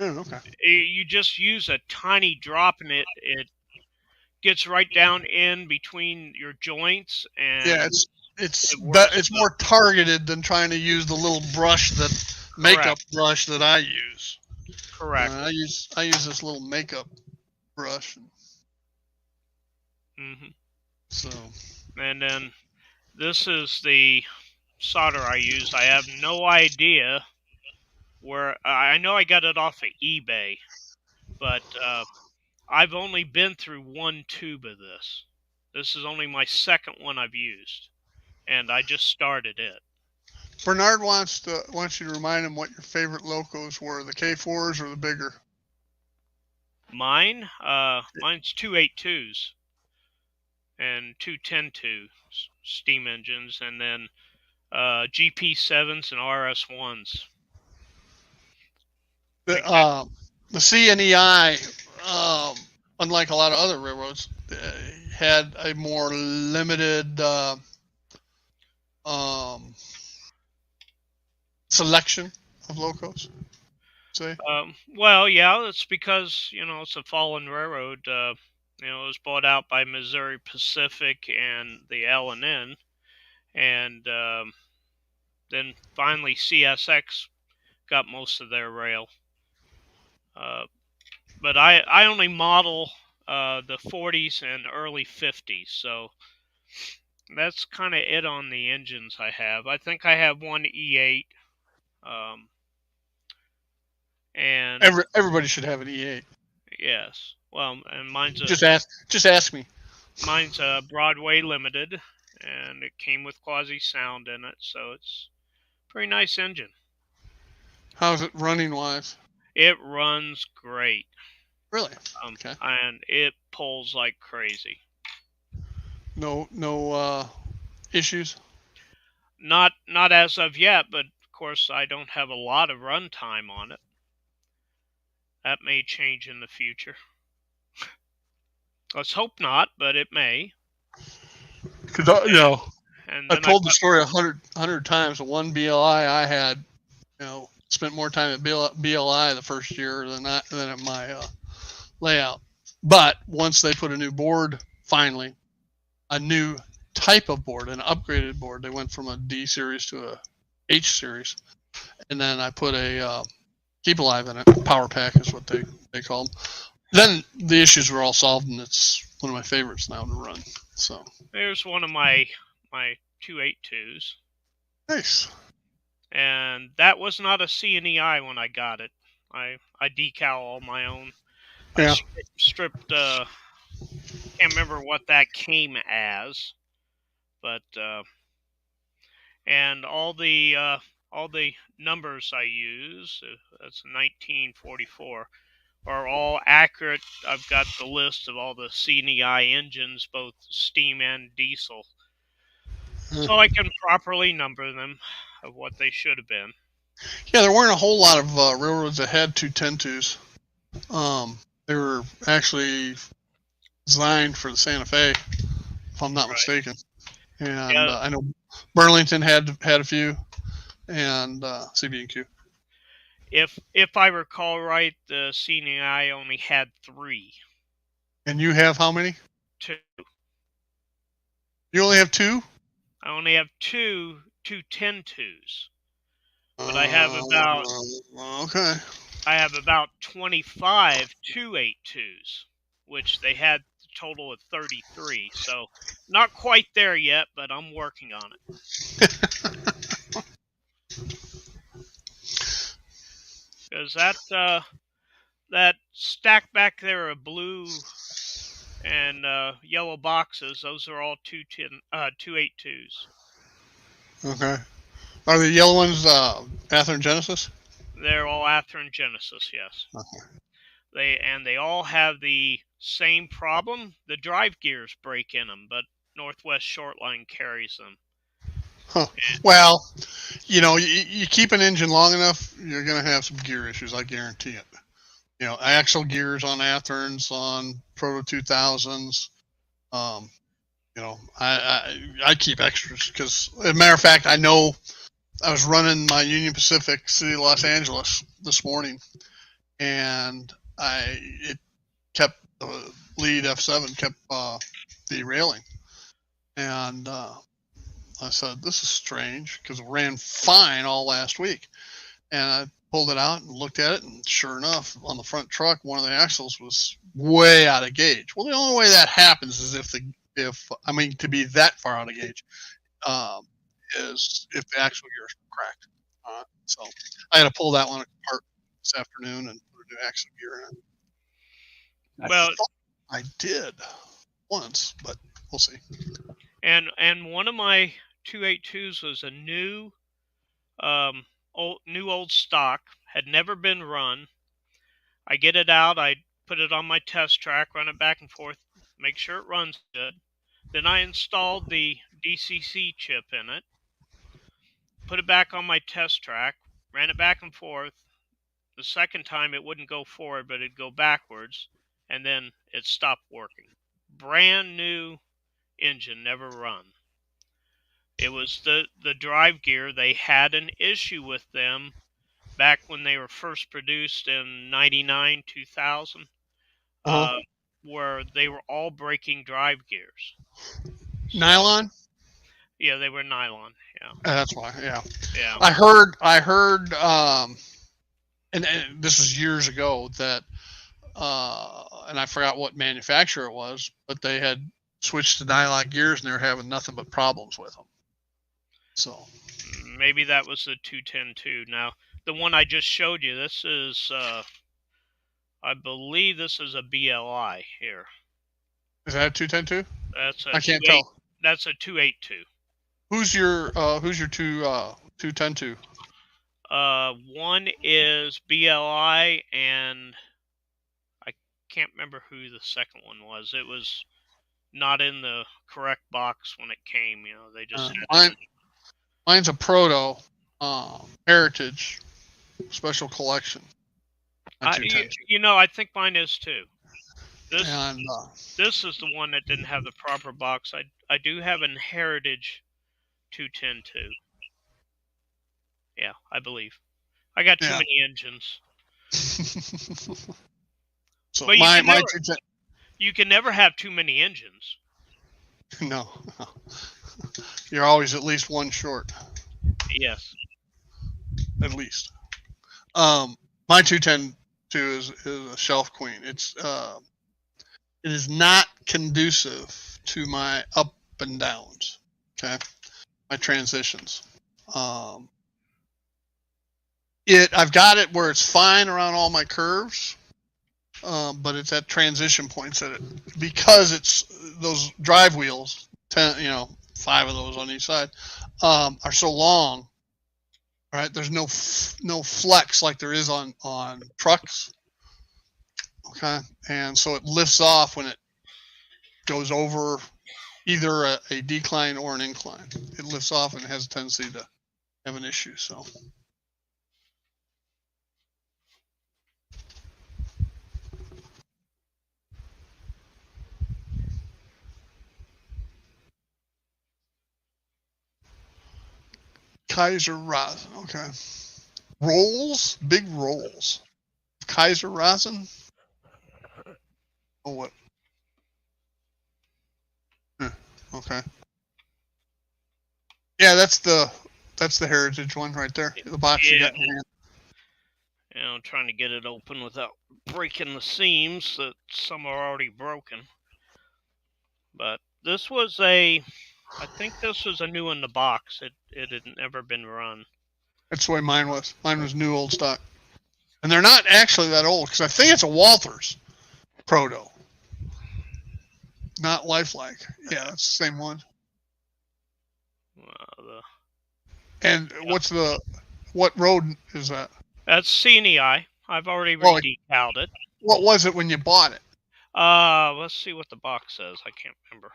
Okay. You just use a tiny drop, and it gets right down in between your joints, Yeah, and it's it works. it's more targeted than trying to use the little brush makeup Correct. brush that I use. Correct. I use this little makeup brush. Hmm. So And then this is the solder I use. I have no idea where. I know I got it off of eBay, but I've only been through one tube of this. This is only my second one I've used, and I just started it. Bernard wants you to remind him what your favorite locos were, the K4s or the bigger. Mine's 282s and 210-2 steam engines, and then GP7s and RS1s. The CNEI, unlike a lot of other railroads, had a more limited selection of locos. Say. Well, yeah, it's because it's a fallen railroad. It was bought out by Missouri Pacific and the L&N, and then finally CSX got most of their rail. But I only model the 40s and early 50s, so that's kind of it on the engines I have. I think I have one E8, and Everybody should have an E8. yes, well, and mine's just ask me. Mine's a Broadway Limited, and it came with quasi sound in it, so it's a pretty nice engine. How's it running wise? It runs great. Really? Okay. And it pulls like crazy. No issues? Not as of yet, but of course I don't have a lot of run time on it. That may change in the future. Let's hope not, but it may. Because I told the story 100 times. The one BLI I had, spent more time at BLI the first year than at my layout. But once they put a new board, finally, a new type of board, an upgraded board, they went from a D series to a H series, and then I put a Keep Alive in it. Power Pack is what they call them. Then the issues were all solved, and it's one of my favorites now to run. So there's one of my 282s. Nice. And that was not a CNEI when I got it. I decal all my own. Yeah. I stripped. Can't remember what that came as, but and all the numbers I use. That's 1944. Are all accurate. I've got the list of all the CNEI engines, both steam and diesel, so I can properly number them of what they should have been. Yeah, there weren't a whole lot of railroads that had 210-2s. They were actually designed for the Santa Fe, if I'm not mistaken. And I know Burlington had a few, and CB&Q. If I recall right, the CNEI only had 3. And you have how many? 2. You only have 2? I only have 2 210-2s. But I have about okay. I have about 25 282s, which they had a total of 33. So not quite there yet, but I'm working on it. Because that stack back there of blue and yellow boxes, those are all 282s. Okay. Are the yellow ones Athearn Genesis? They're all Athearn Genesis, yes. Okay. They all have the same problem. The drive gears break in them, but Northwest Shortline carries them. Huh. Well, you keep an engine long enough, you're going to have some gear issues. I guarantee it. Axle gears on Atherns, on Proto 2000s. I keep extras because, as a matter of fact, I know I was running my Union Pacific City of Los Angeles this morning, and it kept the lead F7 kept derailing, and I said, this is strange because it ran fine all last week. And I pulled it out and looked at it, and sure enough, on the front truck, one of the axles was way out of gauge. Well, the only way that happens is to be that far out of gauge, is if the axle gear is cracked. So I had to pull that one apart this afternoon and put a new axle gear in. Well, I did once, but we'll see. And one of my 282s was a new old stock, had never been run. I get it out, I put it on my test track, run it back and forth, make sure it runs good. Then I installed the DCC chip in it, put it back on my test track, ran it back and forth. The second time it wouldn't go forward, but it'd go backwards, and then it stopped working. Brand new engine, never run. It was the drive gear. They had an issue with them back when they were first produced in 99, 2000, where they were all breaking drive gears. Nylon? Yeah, they were nylon. Yeah. That's why. Yeah. Yeah. I heard, and this was years ago that, and I forgot what manufacturer it was, but they had switched to nylon gears and they were having nothing but problems with them. So maybe that was the 210-2. Now, the one I just showed you, this is, I believe this is a BLI here. Is that a 210-2? I can't tell. That's a 282. Who's your 210-2? One is BLI, and I can't remember who the second one was. It was not in the correct box when it came. They just mine's a Proto Heritage Special Collection. I think mine is too. This is the one that didn't have the proper box. I do have an Heritage 210-2. Yeah, I believe. I got too many engines. So but you can never have too many engines. No. You're always at least one short. Yes. At least. My 210-2 is a shelf queen. It is not conducive to my up and downs. Okay. My transitions. I've got it where it's fine around all my curves, but it's at transition points because it's those drive wheels, 5 of those on each side, are so long. Right, there's no flex like there is on trucks. Okay, and so it lifts off when it goes over either a decline or an incline. It lifts off and it has a tendency to have an issue. So. Kaiser rosin, okay. Rolls, big rolls. Kaiser rosin. Oh, what? Okay. Yeah, that's the Heritage one right there. The box you got in hand. I'm trying to get it open without breaking the seams that some are already broken. But this was I think this was a new in the box. It had never been run. That's the way mine was. Mine was new old stock. And they're not actually that old, because I think it's a Walthers Proto. Not Lifelike. Yeah, that's the same one. And what road is that? That's CNEI. I've already redecaled it. What was it when you bought it? Let's see what the box says. I can't remember.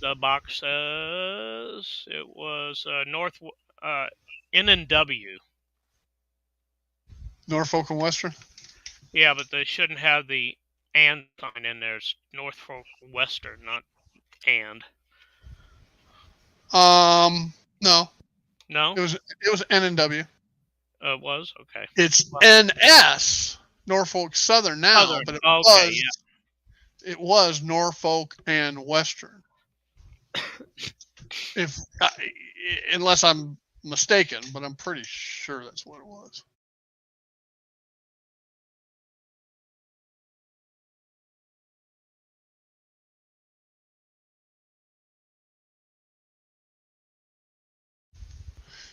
The box says it was N&W. Norfolk and Western. Yeah, but they shouldn't have the and sign in there. It's Norfolk Western, not and. No, No, it was N&W. it was okay. It's NS, Norfolk Southern now, Southern. but Okay, yeah. it was Norfolk and Western. If unless I'm mistaken, but I'm pretty sure that's what it was.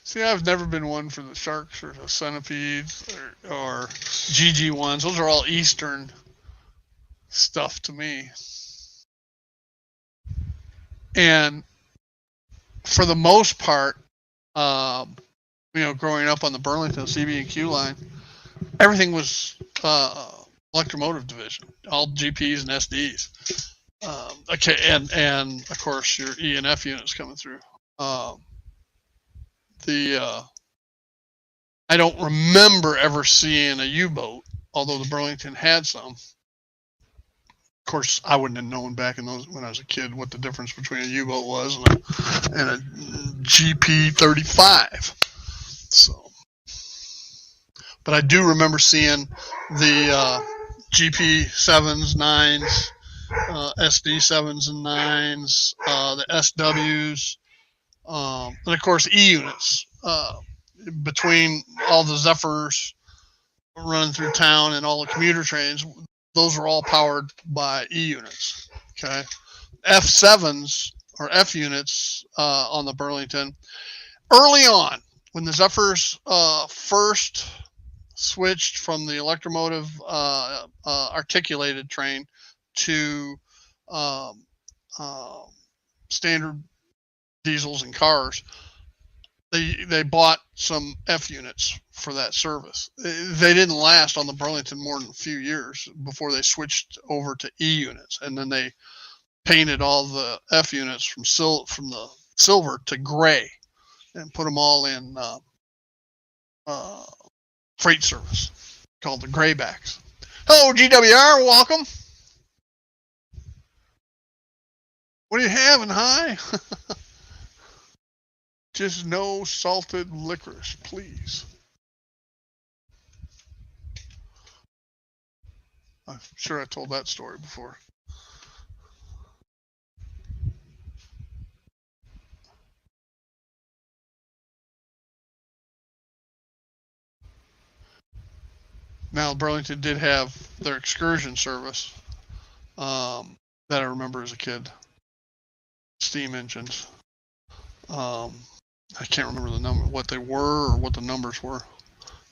See, I've never been one for the sharks or the centipedes or GG ones. Those are all Eastern stuff to me. And for the most part, growing up on the Burlington CB&Q line, everything was electromotive division, all GPs and SDs. Okay, and of course your E and F units coming through. I don't remember ever seeing a U-boat, although the Burlington had some. Of course, I wouldn't have known back in those when I was a kid what the difference between a U-boat was and a GP-35. So, but I do remember seeing the GP-7s, 9s, SD-7s and 9s, the SWs, and of course E-units. Between all the Zephyrs running through town and all the commuter trains, those are all powered by E units. Okay, F7s or F units on the Burlington. Early on, when the Zephyrs first switched from the electromotive articulated train to standard diesels and cars, they bought some F units for that service. They didn't last on the Burlington more than a few years before they switched over to E units, and then they painted all the F units from the silver to gray and put them all in freight service called the Graybacks. Hello, GWR, welcome. What are you having, hi? Just no salted licorice, please. I'm sure I told that story before. Now, Burlington did have their excursion service that I remember as a kid. Steam engines. I can't remember the number, what they were or what the numbers were.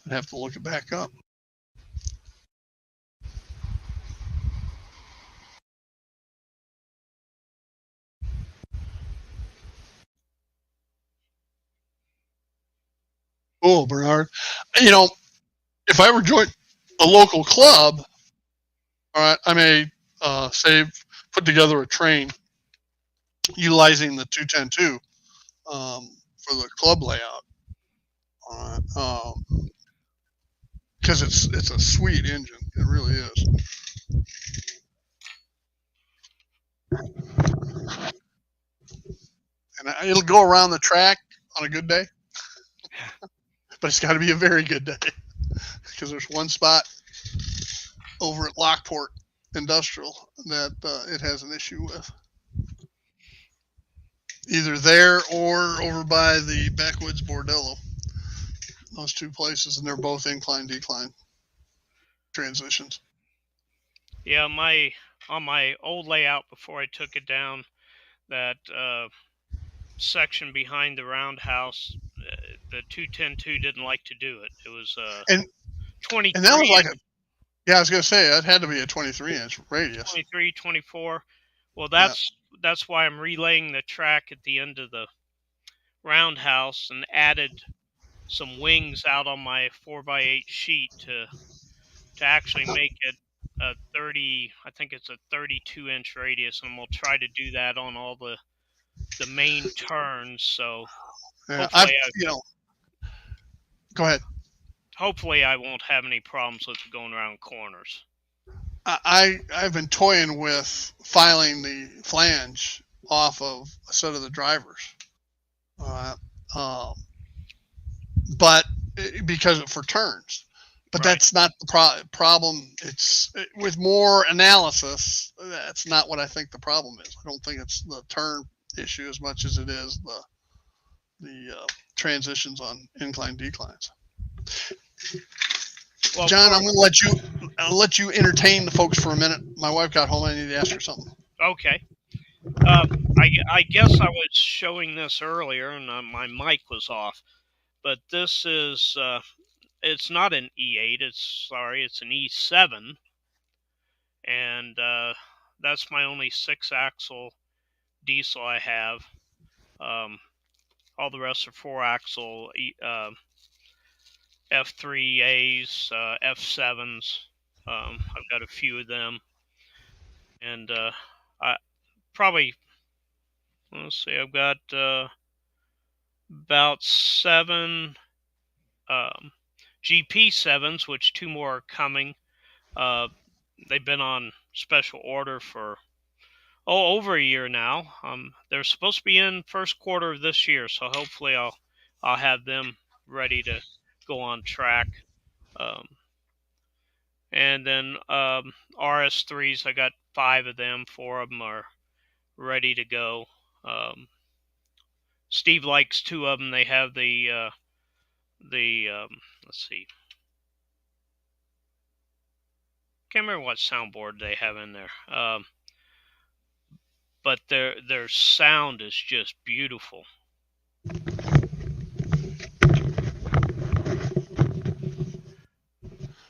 I'd have to look it back up. Oh, Bernard. If I ever joined a local club, all right, I may put together a train utilizing the 210-2 for the club layout. All right, because it's a sweet engine. It really is. And it'll go around the track on a good day, but it's got to be a very good day because there's one spot over at Lockport Industrial that it has an issue with. Either there or over by the Backwoods Bordello. Those two places, and they're both incline-decline transitions. Yeah, on my old layout before I took it down, that section behind the roundhouse, the 210-2 didn't like to do it. It was 23. And that was like I was gonna say that had to be a 23-inch radius. 23, 24. Well, that's why I'm relaying the track at the end of the roundhouse and added some wings out on my 4x8 sheet to actually make it a 30. I think it's a 32-inch radius, and we'll try to do that on all the main turns. So Yeah, hopefully, go ahead. hopefully I won't have any problems with going around corners. I've been toying with filing the flange off of a set of the drivers, but because for turns. But Right. that's not the problem. It's with more analysis. That's not what I think the problem is. I don't think it's the turn issue as much as it is the transitions on incline declines. Well, John, I'm going to let you entertain the folks for a minute. My wife got home. I need to ask her something. Okay. I guess I was showing this earlier, and my mic was off. But this is it's not an E8. It's an E7, and that's my only 6-axle diesel I have. All the rest are 4-axle F3As, F7s. I've got a few of them, and I probably, let's see, I've got about 7 GP7s, which 2 more are coming. They've been on special order for over a year now. They're supposed to be in first quarter of this year, so hopefully I'll have them ready to go on track. And then RS3s, I got 5 of them. 4 of them are ready to go. Steve likes 2 of them. They have the let's see, can't remember what soundboard they have in there. But their sound is just beautiful.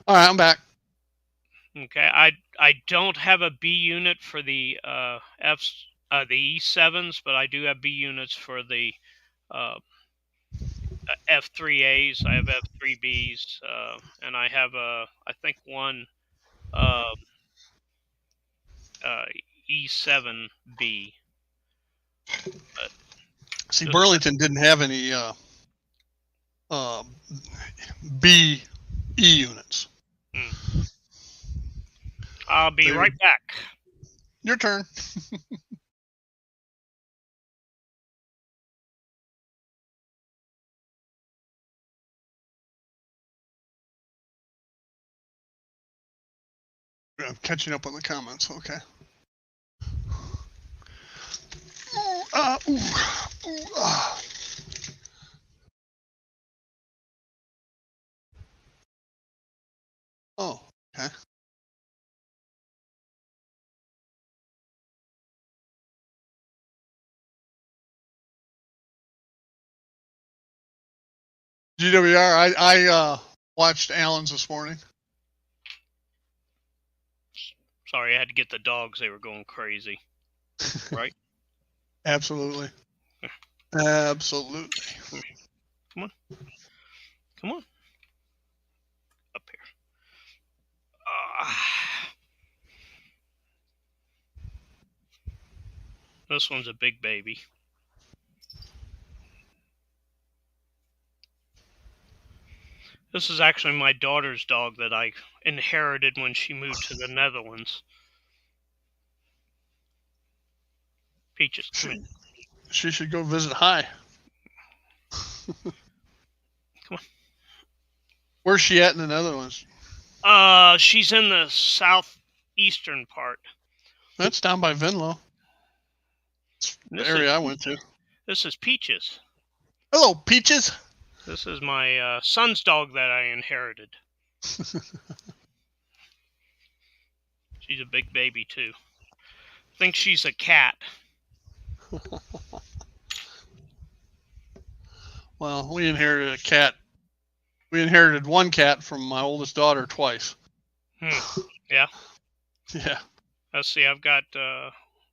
All right, I'm back. Okay, I don't have a B unit for the the E7s, but I do have B units for the F3As. I have F3Bs, and I have I think one E7B. But see, Burlington didn't have any B E units. I'll be right back. Your turn. I'm catching up on the comments. Okay. Oh, okay. GWR, I watched Allen's this morning. Sorry, I had to get the dogs. They were going crazy. Right? Absolutely. Absolutely. Come on. Come on. Up here. This one's a big baby. This is actually my daughter's dog that I inherited when she moved to the Netherlands. Peaches, come in. She should go visit High. Come on. Where's she at in the Netherlands? She's in the southeastern part. That's down by Venlo. The area I went to. This is Peaches. Hello, Peaches. This is my son's dog that I inherited. She's a big baby, too. I think she's a cat. Well, we inherited a cat. We inherited one cat from my oldest daughter twice. Yeah. Yeah. Let's see. I've got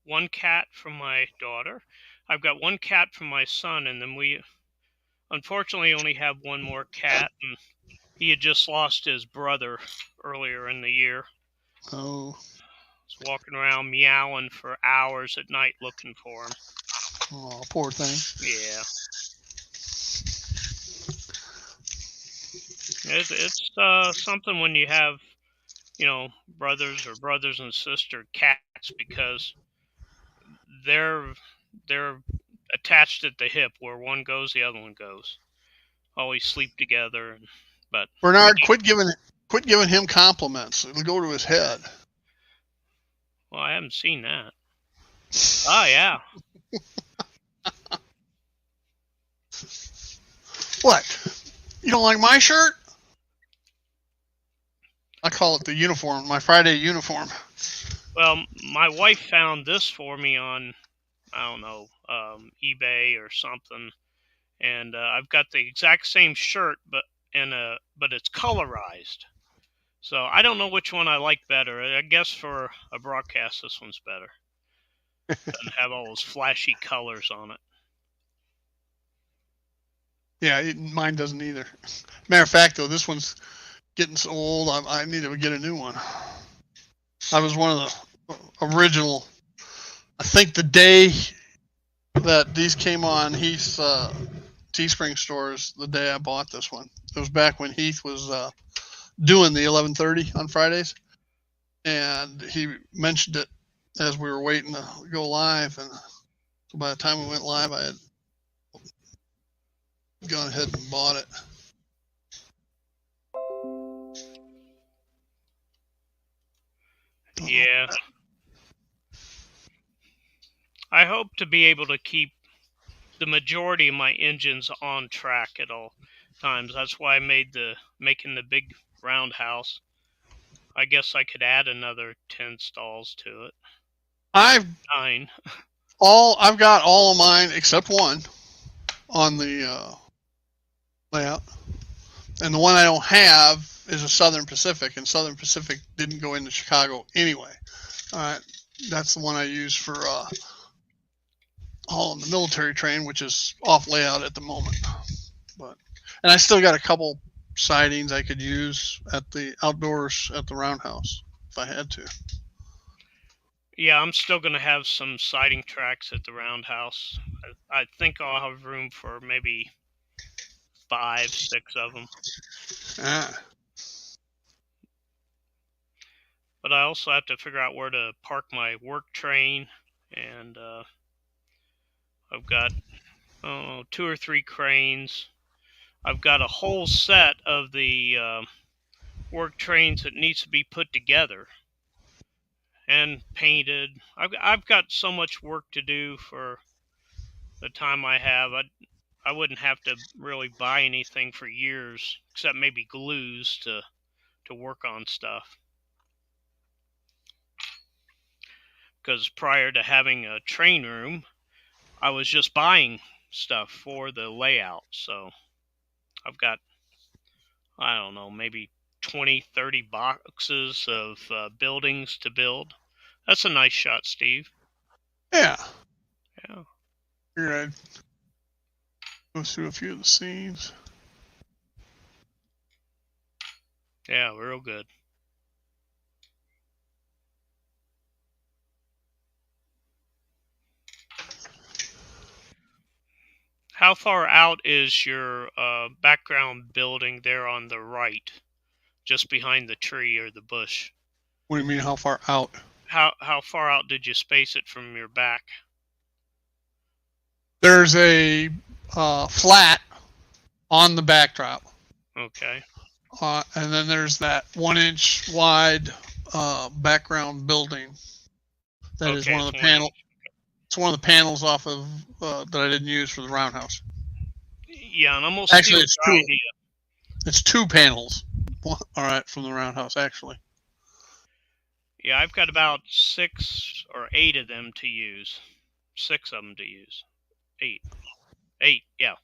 one cat from my daughter. I've got one cat from my son, and then we unfortunately only have one more cat, and he had just lost his brother earlier in the year. Oh, It's walking around meowing for hours at night looking for him. oh, poor thing. Yeah. It's something when you have, brothers and sister cats, because they're they're attached at the hip. Where one goes, the other one goes. Always sleep together. But when Bernard, you, quit giving him compliments. It'll go to his head. well, I haven't seen that. Oh yeah. What? You don't like my shirt? I call it the uniform, my Friday uniform. Well, my wife found this for me on, I don't know, eBay or something, and I've got the exact same shirt, but it's colorized. So I don't know which one I like better. I guess for a broadcast, this one's better. Doesn't have all those flashy colors on it. Yeah, mine doesn't either. Matter of fact, though, this one's getting so old. I need to get a new one. I was one of the original. I think the day that these came on Heath's Teespring stores, the day I bought this one. It was back when Heath was doing the 11:30 on Fridays, and he mentioned it as we were waiting to go live. And so by the time we went live, I had gone ahead and bought it. Yeah. I hope to be able to keep the majority of my engines on track at all times. That's why I making the big roundhouse. I guess I could add another 10 stalls to it. I've 9. I've got all of mine except one on the layout, and the one I don't have is a Southern Pacific, and Southern Pacific didn't go into Chicago anyway. All right, that's the one I use for hauling the military train, which is off layout at the moment. And I still got a couple sidings I could use at the outdoors at the roundhouse if I had to. Yeah, I'm still going to have some siding tracks at the roundhouse. I think I'll have room for maybe 5, 6 of them. Ah. But I also have to figure out where to park my work train, and I've got 2 or 3 cranes. I've got a whole set of the work trains that needs to be put together and painted. I've got so much work to do for the time I have. I wouldn't have to really buy anything for years, except maybe glues to work on stuff. Because prior to having a train room, I was just buying stuff for the layout. So I've got, I don't know, maybe 20, 30 boxes of buildings to build. That's a nice shot, Steve. Yeah. Yeah. Here I'd go through a few of the scenes. Yeah, real good. How far out is your background building there on the right, just behind the tree or the bush? What do you mean, how far out? How far out did you space it from your back? There's a flat on the backdrop. Okay. And then there's that 1-inch wide background building. That is one of the panels. It's one of the panels off of that I didn't use for the roundhouse. Yeah, and I'm gonna Actually, it's two. It's 2 panels. All right, from the roundhouse, actually. Yeah, I've got about 6 or 8 of them to use. 6 of them to use. 8, yeah.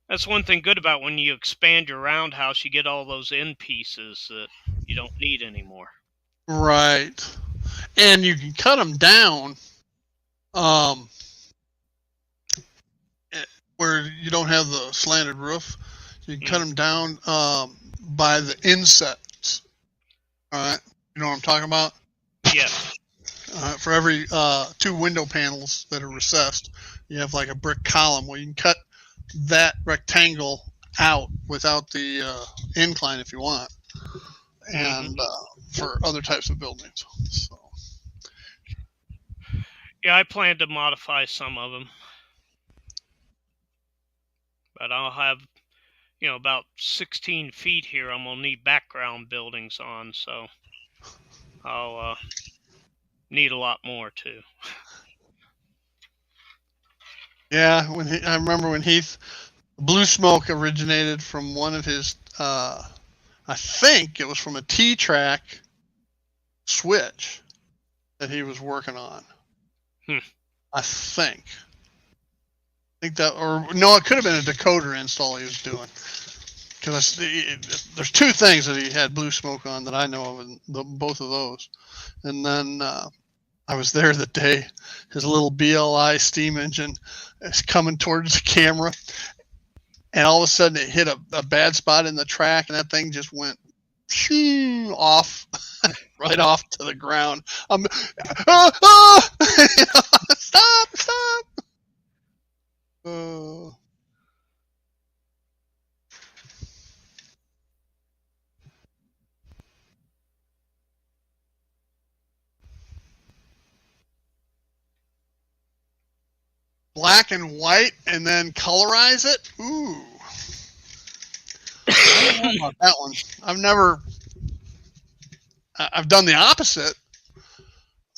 That's one thing good about when you expand your roundhouse, you get all those end pieces that you don't need anymore. Right. And you can cut them down where you don't have the slanted roof. You can cut them down by the insets. All right. You know what I'm talking about? Yes. For every 2 window panels that are recessed, you have like a brick column. Well, you can cut that rectangle out without the incline if you want, and for other types of buildings. So. Yeah, I plan to modify some of them, but I'll have, about 16 feet here. I'm gonna need background buildings on, so I'll need a lot more too. Yeah, I remember when Blue Smoke originated from one of his. I think it was from a T-Track switch that he was working on. I think that, or no, it could have been a decoder install he was doing. Because there's 2 things that he had Blue Smoke on that I know of, and both of those. And then I was there the day his little BLI steam engine is coming towards the camera, and all of a sudden it hit a bad spot in the track, and that thing just went off, right off to the ground. Stop! Black and white, and then colorize it. Ooh, I don't know about that one. I've done the opposite,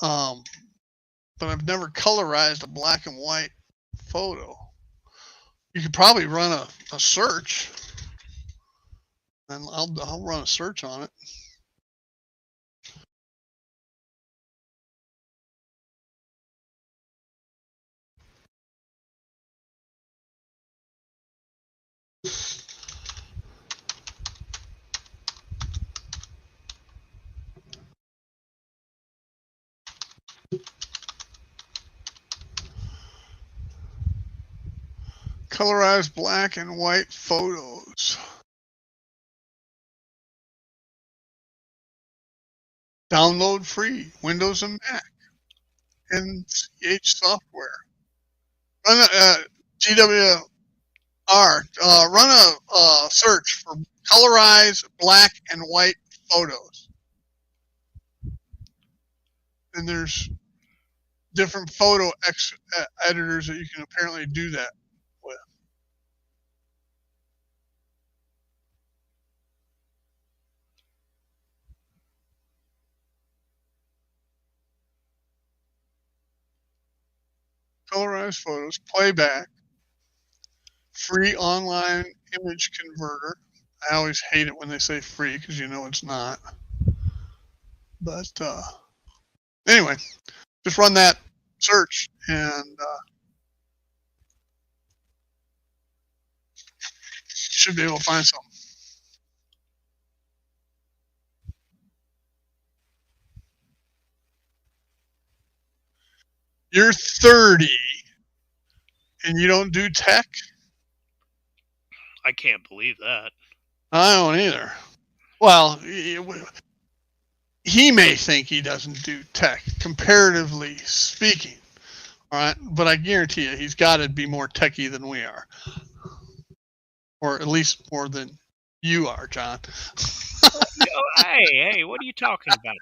but I've never colorized a black and white photo. You could probably run a search, and I'll run a search on it. Colorize black and white photos. Download free, Windows and Mac, and CH software. Run a GWR. Run a search for colorize black and white photos. And there's different photo editors that you can apparently do that with. Colorize photos, playback, free online image converter. I always hate it when they say free because you know it's not. But anyway, just run that search and should be able to find something. You're 30 and you don't do tech? I can't believe that. I don't either. Well, he may think he doesn't do tech, comparatively speaking. All right, but I guarantee you, he's got to be more techie than we are, or at least more than you are, John. Hey, what are you talking about?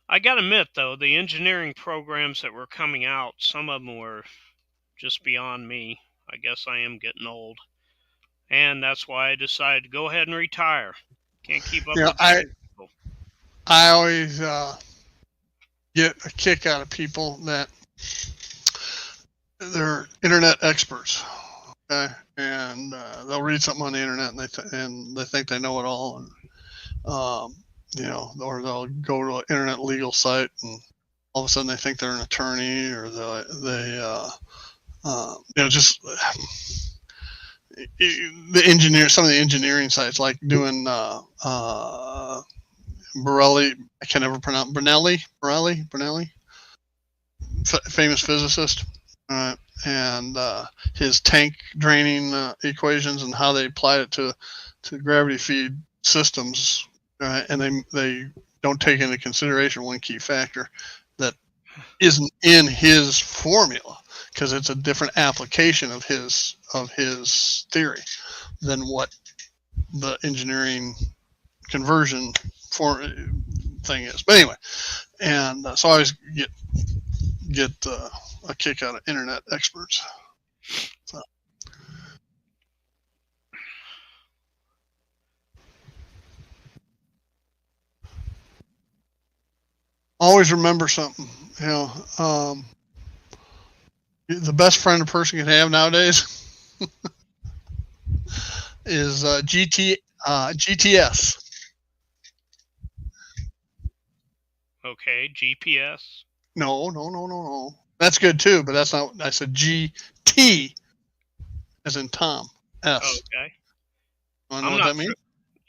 I gotta admit, though, the engineering programs that were coming out, some of them were just beyond me. I guess I am getting old, and that's why I decided to go ahead and retire. Can't keep up. I always get a kick out of people that they're internet experts, okay, and they'll read something on the internet and they think they know it all, and or they'll go to an internet legal site and all of a sudden they think they're an attorney, or just the engineer. Some of the engineering sites, like doing Borelli, I can never pronounce Brunelli, famous physicist, and his tank draining equations and how they applied it to to gravity feed systems, and they don't take into consideration one key factor that isn't in his formula, because it's a different application of his theory than what the engineering conversion for thing is. But anyway, and so I always get a kick out of internet experts. So. Always remember something, the best friend a person can have nowadays is GTS. Okay, GPS. No. That's good too, but that's not. I said GT, as in Tom. S. Okay. Want to know what that means?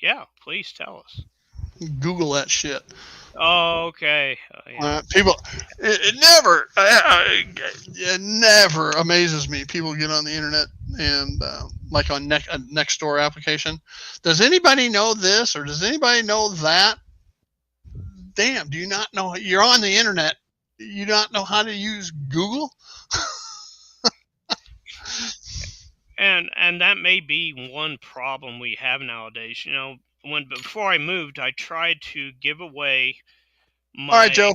Yeah, please tell us. Google that shit. Oh, okay. Yeah. People, it never amazes me. People get on the internet and like on a Nextdoor application. Does anybody know this, or does anybody know that? Damn, do you not know? You're on the internet. You don't know how to use Google? And that may be one problem we have nowadays. Before I moved, I tried to give away my. All right, Joe.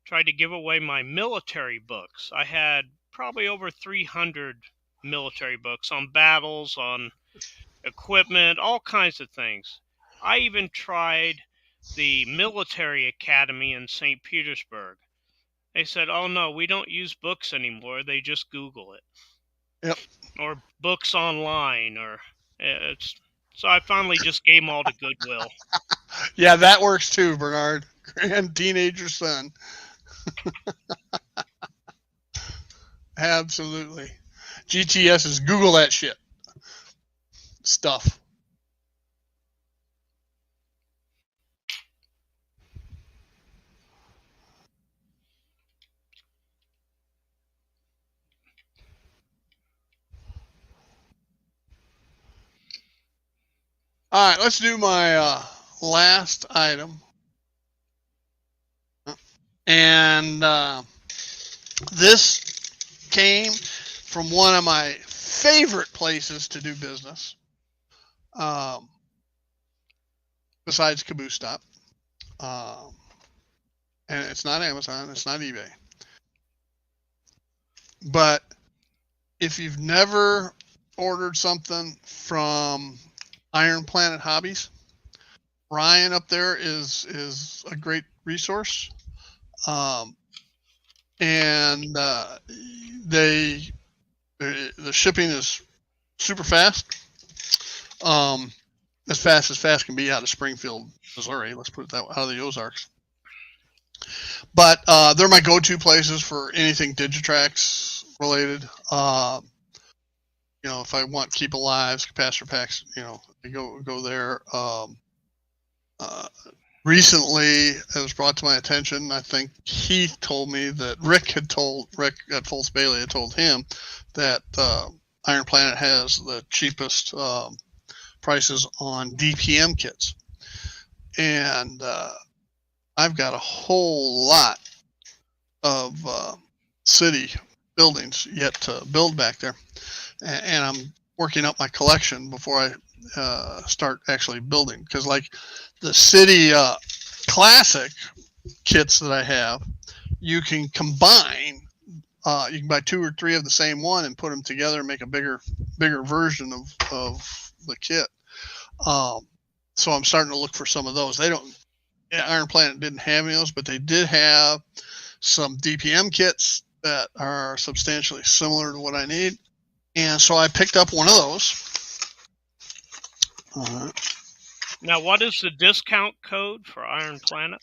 Tried to give away my military books. I had probably over 300 military books on battles, on equipment, all kinds of things. I even tried the military academy in St. Petersburg. They said, "Oh no, we don't use books anymore. They just Google it." Yep. Or books online, or so I finally just gave them all to Goodwill. Yeah, that works too, Bernard. Grand teenager son. Absolutely. GTS is Google that shit. Stuff. All right, let's do my last item. And this came from one of my favorite places to do business, besides Caboose Stop. And it's not Amazon, it's not eBay. But if you've never ordered something from Iron Planet Hobbies, Ryan up there is a great resource. And the shipping is super fast. As fast can be out of Springfield, Missouri. Let's put it that way, out of the Ozarks. But they're my go-to places for anything Digitrax related. If I want Keep Alive, capacitor packs, I go there. Recently, it was brought to my attention. I think Heath told me that Rick at Fultz Bailey had told him that Iron Planet has the cheapest prices on DPM kits, and I've got a whole lot of city buildings yet to build back there, and I'm working up my collection before I start actually building, because like the city classic kits that I have, you can combine. You can buy 2 or 3 of the same one and put them together and make a bigger version of the kit. So I'm starting to look for some of those. Iron Planet didn't have any of those, but they did have some DPM kits that are substantially similar to what I need. And so I picked up one of those. Now, what is the discount code for Iron Planet?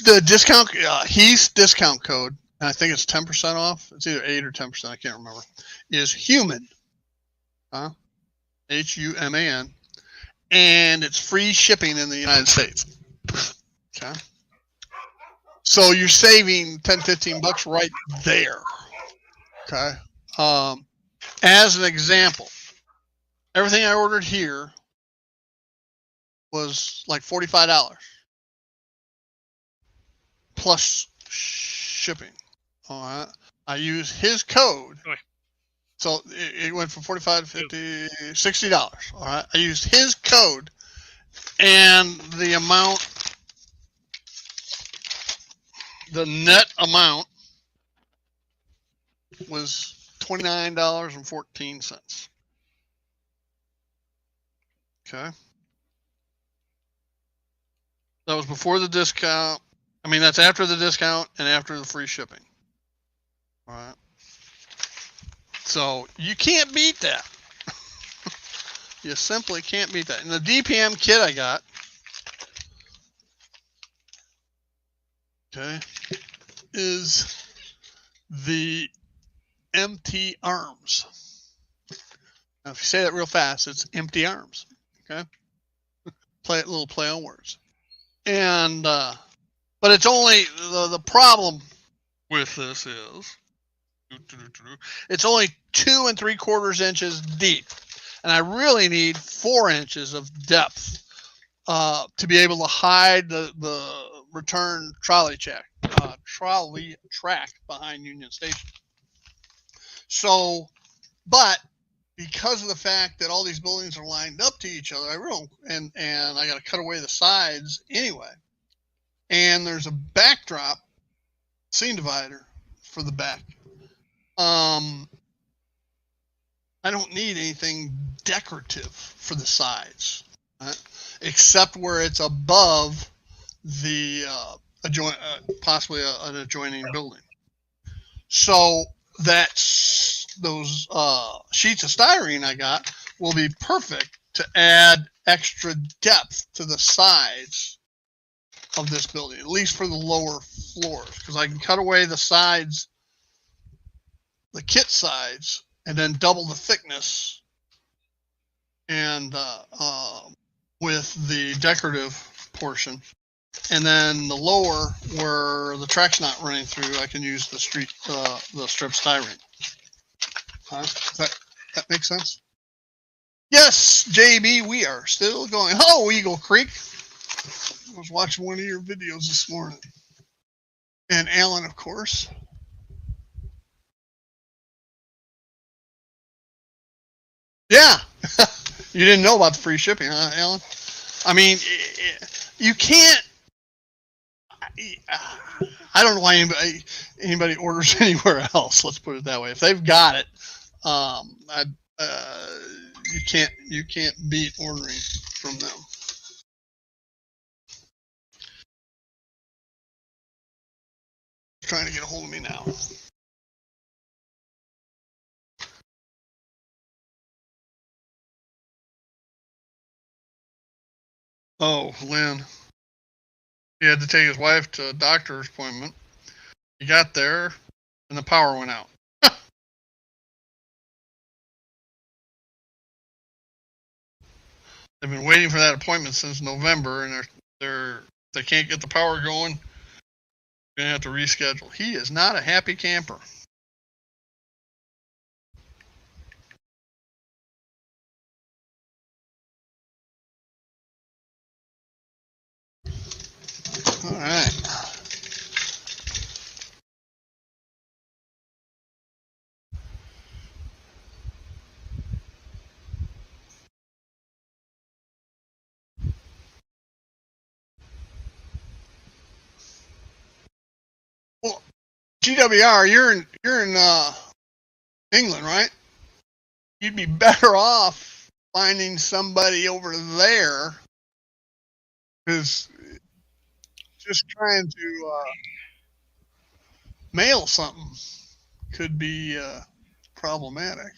The discount, Heath's discount code, and I think it's 10% off. It's either 8 or 10%. I can't remember. Is HUMAN, HUMAN, and it's free shipping in the United States. Okay. So you're saving $10-15 right there. Okay. As an example, everything I ordered here was like $45 plus shipping. All right. I used his code. Okay. So it went from 45 to 50, $60. All right. I used his code, and the net amount was $29.14. Okay. That was before the discount. I mean, that's after the discount and after the free shipping. All right. So you can't beat that. You simply can't beat that. And the DPM kit I got, okay, is the empty arms. Now, if you say that real fast, it's empty arms. Okay. Little play on words. And, but it's only, the problem with this is, it's only 2 3/4 inches deep. And I really need 4 inches of depth to be able to hide the return trolley track behind Union Station. So, but because of the fact that all these buildings are lined up to each other, and I got to cut away the sides anyway. And there's a backdrop scene divider for the back. I don't need anything decorative for the sides, right? Except where it's above the possibly an adjoining building. So those sheets of styrene I got will be perfect to add extra depth to the sides of this building, at least for the lower floors, because I can cut away the sides, the kit sides, and then double the thickness, and with the decorative portion, and then the lower where the track's not running through, I can use the strip styrene. Does that make sense? Yes, JB, we are still going. Hello, Eagle Creek. I was watching one of your videos this morning, and Alan, of course. Yeah, you didn't know about the free shipping, huh, Alan? I mean, you can't. I don't know why anybody orders anywhere else. Let's put it that way. If they've got it, you can't beat ordering from them. Trying to get a hold of me now. Oh, Lynn. He had to take his wife to a doctor's appointment. He got there, and the power went out. They've been waiting for that appointment since November, and they can't get the power going. They're gonna have to reschedule. He is not a happy camper. All right. Well, GWR, you're in England, right? You'd be better off finding somebody over there who's just trying to mail something could be problematic.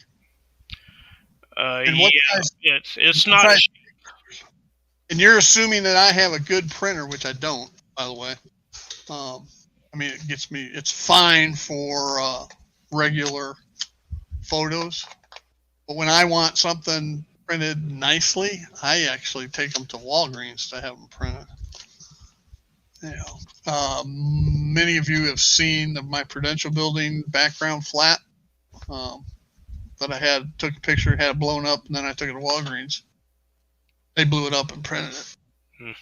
It's not. And you're assuming that I have a good printer, which I don't, by the way. I mean, it's fine for regular photos, but when I want something printed nicely, I actually take them to Walgreens to have them printed. You know, many of you have seen my Prudential building background flat that I took a picture, had it blown up, and then I took it to Walgreens. They blew it up and printed it. Hmm.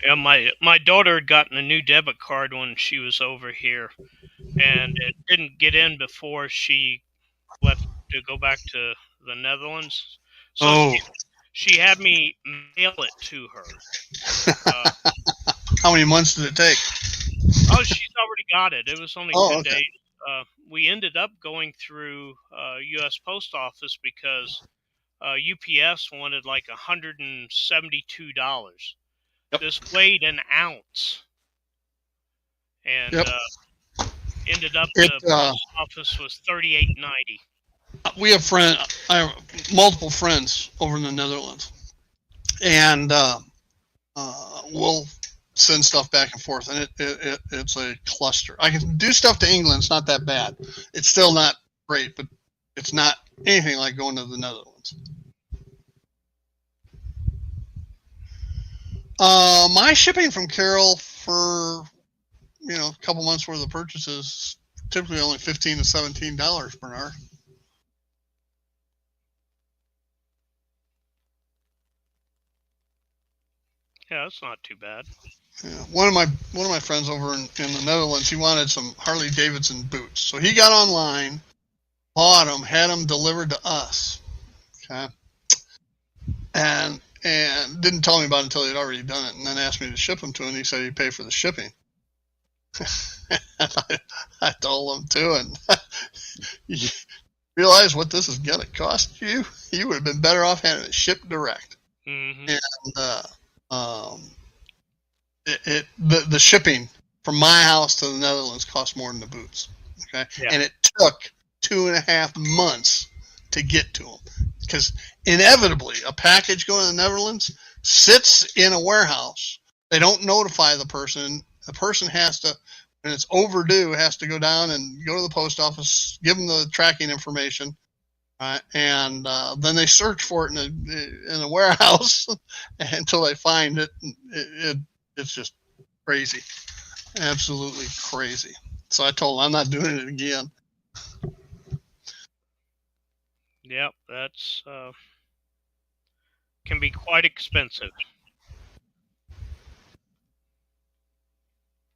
Yeah, my daughter had gotten a new debit card when she was over here, and it didn't get in before she left to go back to the Netherlands. So Oh, she had me mail it to her. Uh, how many months did it take? oh, she's already got it. It was only Oh, 2 okay. days. We ended up going through U.S. Post Office because UPS wanted like $172. Yep. This weighed an ounce, and Yep. ended up It. the post office was $38.90. We have I have multiple friends over in the Netherlands, and we'll send stuff back and forth, and it's a cluster. I can do stuff to England; it's not that bad. It's still not great, but it's not anything like going to the Netherlands. My shipping from Carol for a couple months worth of purchases typically only $15 to $17, Bernard. Yeah, that's not too bad. Yeah. One of my friends over in the Netherlands, he wanted some Harley Davidson boots, so he got online, bought them, had them delivered to us. Okay, and didn't tell me about it until he'd already done it, and then asked me to ship them to him. And he said he'd pay for the shipping. I told him to, and you realize what this is going to cost you? You would have been better off having it shipped direct. Mm-hmm. And the shipping from my house to the Netherlands cost more than the boots. Okay, Yeah. and it took 2.5 months to get to them because inevitably a package going to the Netherlands sits in a warehouse. They don't notify the person. The person has to, when it's overdue, has to go down and go to the post office, give them the tracking information, and then they search for it in a warehouse until they find it. It's just crazy, absolutely crazy. So I told him I'm not doing it again. Yep, that's can be quite expensive.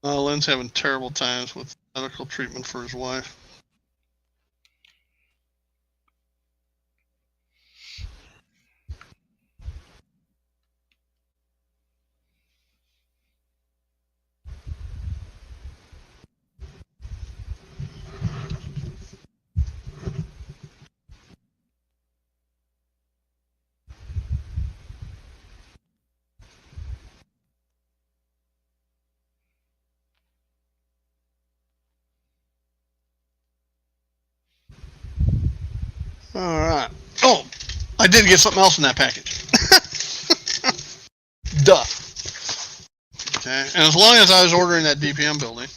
Lynn's having terrible times with medical treatment for his wife. All right. Oh, I did get something else in that package. Duh. Okay. And as long as I was ordering that DPM building,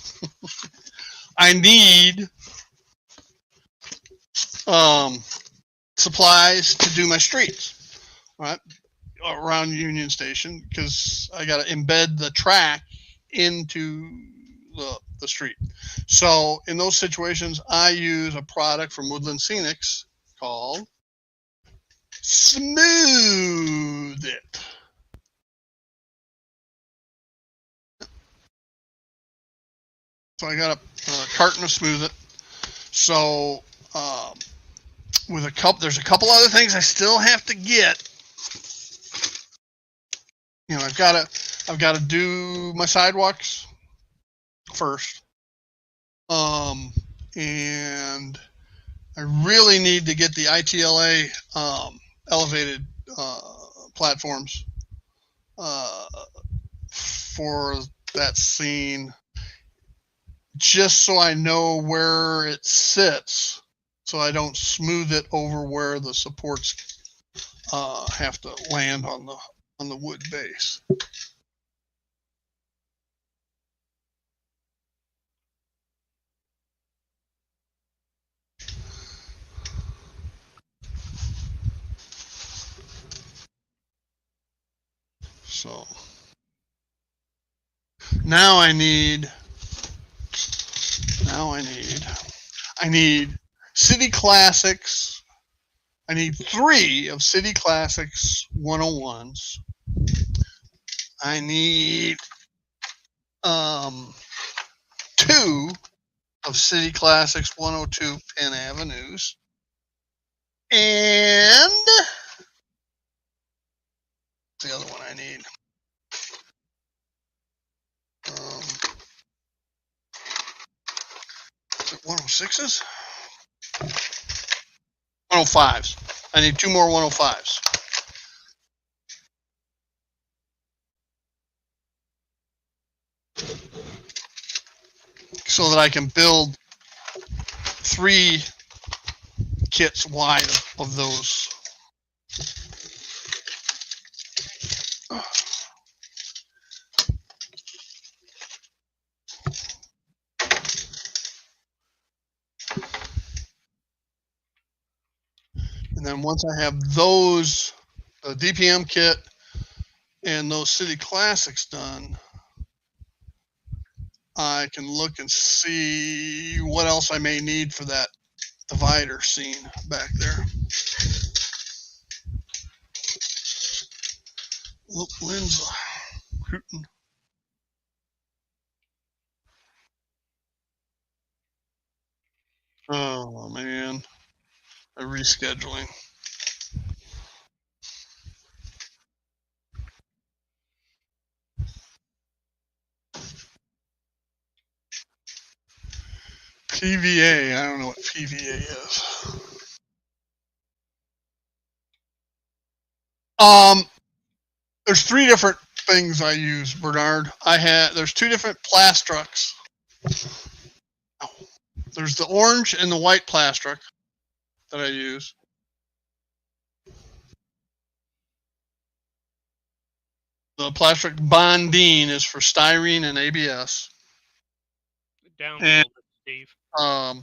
I need supplies to do my streets, right, around Union Station, because I got to embed the track into the street. So in those situations, I use a product from Woodland Scenics called Smooth It. So I got a carton of Smooth It. So with there's a couple other things I still have to get. I've got to do my sidewalks first. And I really need to get the ITLA elevated platforms for that scene, just so I know where it sits, so I don't smooth it over where the supports have to land on the wood base. So now I need City Classics I need 3 of City Classics 101s. I need 2 of City Classics 102 Penn Avenues. And the other one I need. 106s? 105s. I need 2 more 105s. So that I can build 3 kits wide of those. And then once I have those, the DPM kit and those City Classics done, I can look and see what else I may need for that divider scene back there. Look, Lynn's recruiting. Oh man, a rescheduling. PVA, I don't know what PVA is. There's 3 different things I use, Bernard. There's 2 different Plastrucks. There's the orange and the white Plastruc that I use. The Plastruc Bondine is for styrene and ABS. Down a little bit, Steve. Huh?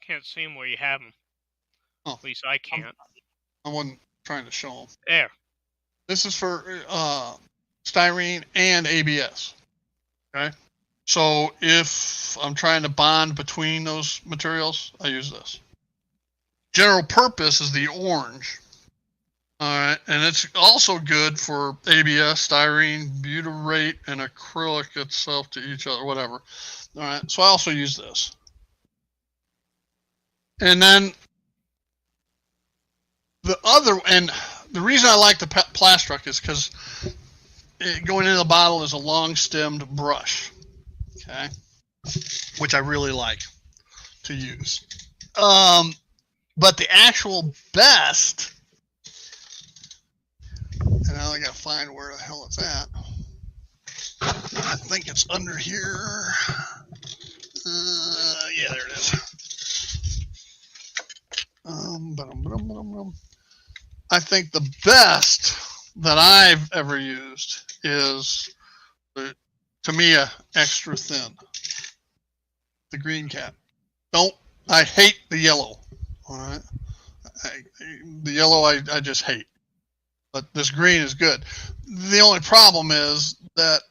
Can't see them where you have them. Oh, at least I can't. I wasn't trying to show them. There. This is for styrene and ABS. Okay. So if I'm trying to bond between those materials, I use this. General purpose is the orange. All right, and it's also good for ABS, styrene, butyrate, and acrylic itself to each other, whatever. All right, so I also use this. And then the reason I like the Plastruc is because going into the bottle is a long-stemmed brush, okay, which I really like to use. But the actual best, and now I gotta find where the hell it's at. I think it's under here. Yeah, there it is. I think the best that I've ever used is the Tamiya Extra Thin, the green cap. I hate the yellow. All right, the yellow I just hate. But this green is good. The only problem is that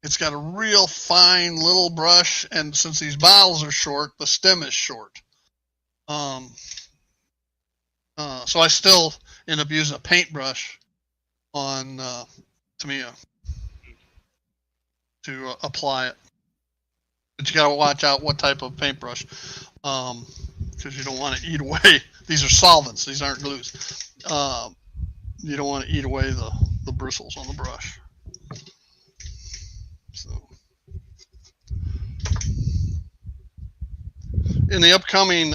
it's got a real fine little brush, and since these bottles are short, the stem is short. So I still end up using a paintbrush on Tamiya to apply it. But you got to watch out what type of paintbrush, because you don't want to eat away. These are solvents. These aren't glues. You don't want to eat away the bristles on the brush. So, in the upcoming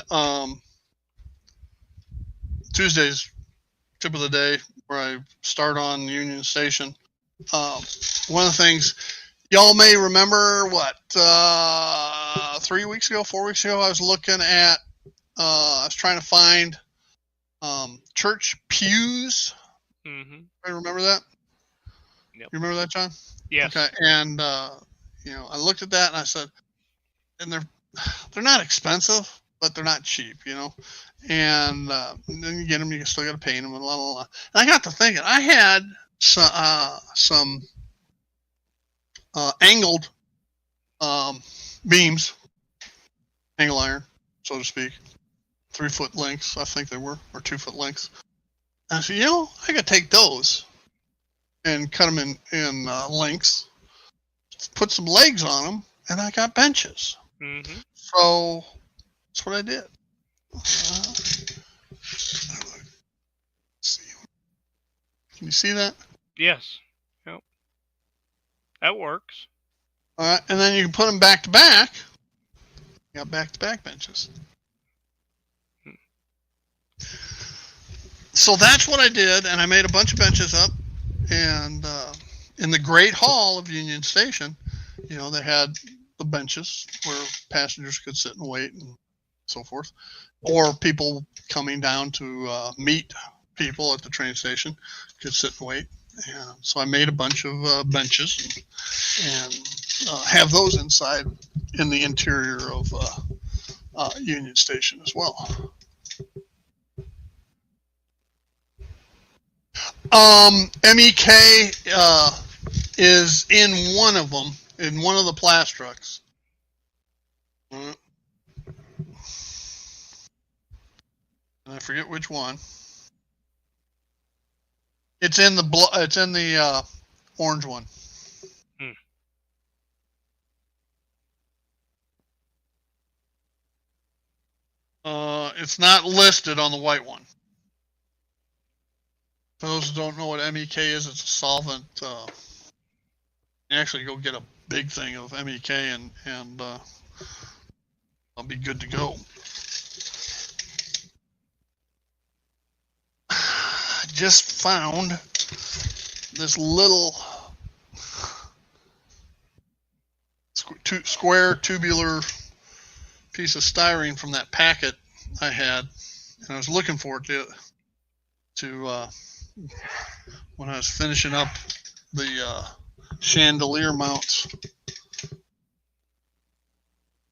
Tuesday's tip of the day, where I start on Union Station, one of the things y'all may remember, 4 weeks ago, I was looking at, I was trying to find church pews. Mm-hmm. I remember that. Yep. You remember that, John? Yes. Okay, and I looked at that and I said, and they're not expensive, but they're not cheap, And then you get them, you still got to paint them, and blah blah blah. And I got to thinking, I had some angled beams, angle iron, so to speak, 3-foot lengths, I think they were, or 2-foot lengths. And I said, I could take those and cut them in lengths, put some legs on them, and I got benches. Mm-hmm. So that's what I did. Can you see that? Yes. Yep. That works. All right, and then you can put them back to back. You got back-to-back benches. So that's what I did, and I made a bunch of benches up, and in the Great Hall of Union Station, they had the benches where passengers could sit and wait and so forth, or people coming down to meet people at the train station could sit and wait. And so I made a bunch of benches and have those inside in the interior of Union Station as well. MEK is in one of them, in one of the Plastrucks. And I forget which one. It's in the orange one. It's not listed on the white one. For those who don't know what MEK is, it's a solvent. You actually go get a big thing of MEK and I'll be good to go. I just found this little square tubular piece of styrene from that packet I had, and I was looking for it to when I was finishing up the chandelier mounts.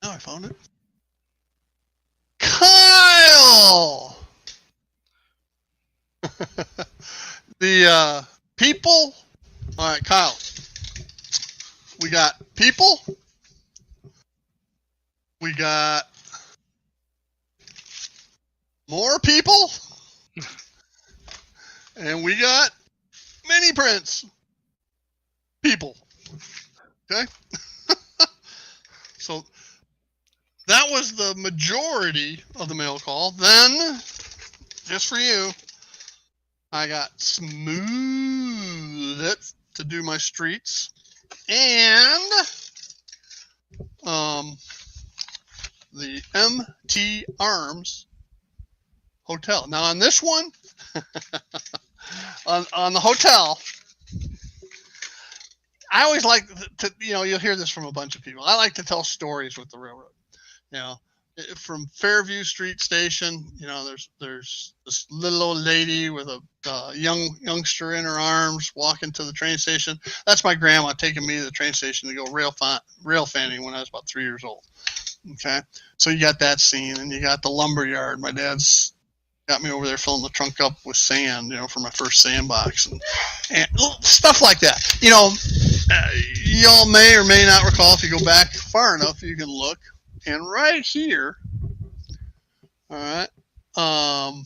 Now I found it. Kyle! The people. All right, Kyle. We got people. We got more people. And we got mini prints. People. Okay? So that was the majority of the mail call. Then, just for you, I got Smooth It to do my streets. And the MT Arms Hotel. Now on this one, on the hotel, I always like to, you'll hear this from a bunch of people. I like to tell stories with the railroad. From Fairview Street Station, there's this little old lady with a youngster in her arms walking to the train station. That's my grandma taking me to the train station to go rail fanning when I was about 3 years old. Okay, so you got that scene, and you got the lumber yard. My dad's got me over there filling the trunk up with sand, for my first sandbox and stuff like that. Y'all may or may not recall, if you go back far enough, you can look. And right here, all right, can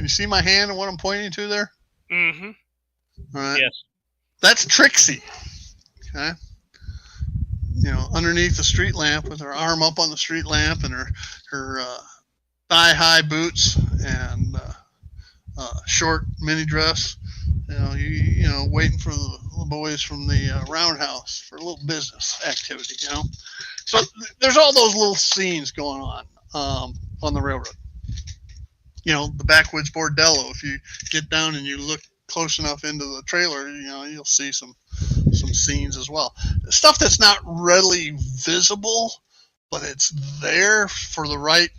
you see my hand and what I'm pointing to there? Mm-hmm. All right. Yes. That's Trixie. Okay. Underneath the street lamp with her arm up on the street lamp and her thigh-high boots and short mini dress. Waiting for the boys from the roundhouse for a little business activity. So there's all those little scenes going on the railroad. The backwoods bordello. If you get down and you look close enough into the trailer, you'll see some scenes as well. Stuff that's not readily visible, but it's there for the right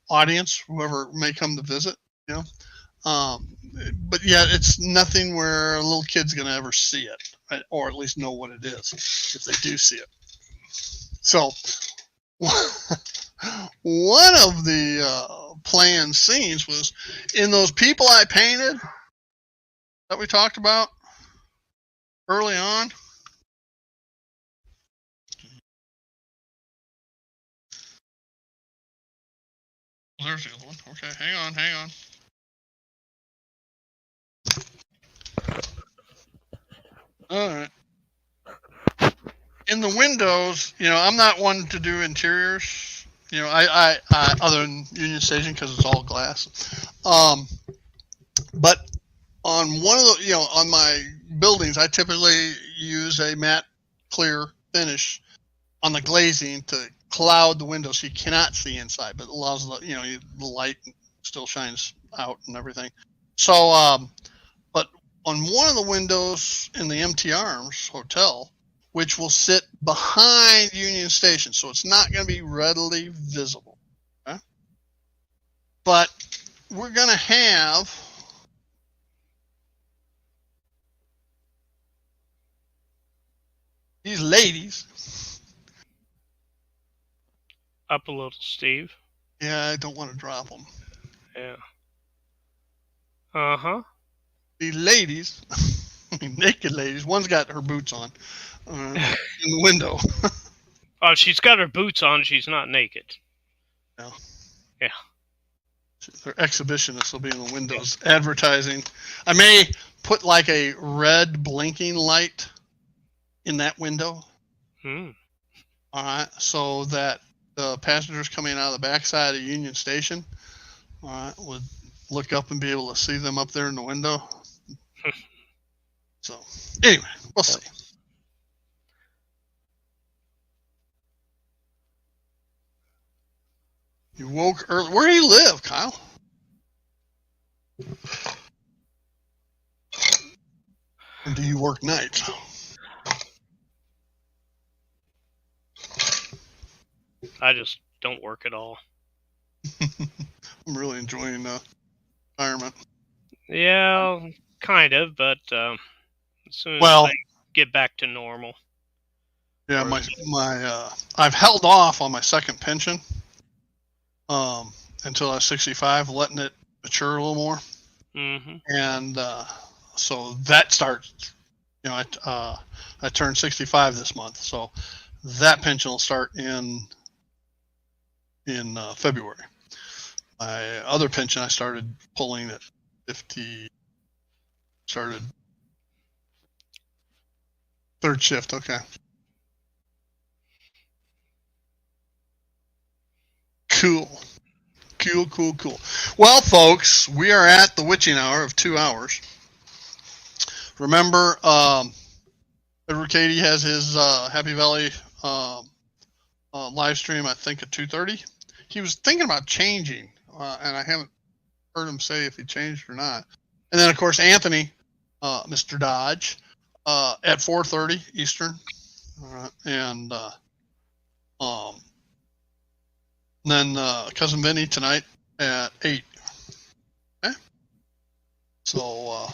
audience, whoever may come to visit. But yet it's nothing where a little kid's going to ever see it, right? Or at least know what it is if they do see it. So one of the planned scenes was in those people I painted that we talked about early on. There's the other one. Okay, hang on. All right. In the windows, I'm not one to do interiors. I other than Union Station because it's all glass. But on one of the, on my buildings, I typically use a matte clear finish on the glazing to cloud the windows so you cannot see inside, but it allows the light still shines out and everything. So, but on one of the windows in the MT Arms Hotel, which will sit behind Union Station, so it's not going to be readily visible. Okay? But we're going to have these ladies. Up a little, Steve. Yeah, I don't want to drop them. Yeah. Uh-huh. These ladies, naked ladies, one's got her boots on in the window. Oh, she's got her boots on. She's not naked. No. Yeah. Their exhibitionists will be in the windows advertising. I may put like a red blinking light in that window. All right, so that the passengers coming out of the backside of Union Station, all right, would look up and be able to see them up there in the window. So anyway, we'll see. You woke early. Where do you live, Kyle? Or do you work nights? I just don't work at all. I'm really enjoying retirement. Yeah, kind of, but as soon as I get back to normal. Yeah, I've held off on my second pension until I was 65, letting it mature a little more. Mm-hmm. And so that starts. I turned 65 this month, so that pension will start in February. My other pension I started pulling at 50. Started third shift. Okay. Cool. Well, folks, we are at the witching hour of 2 hours. Remember, Edward Cady has his Happy Valley live stream, I think, at 2:30. He was thinking about changing, and I haven't heard him say if he changed or not. And then, of course, Anthony, Mr. Dodge, at 4:30 Eastern. And then Cousin Vinny tonight at 8. Okay? So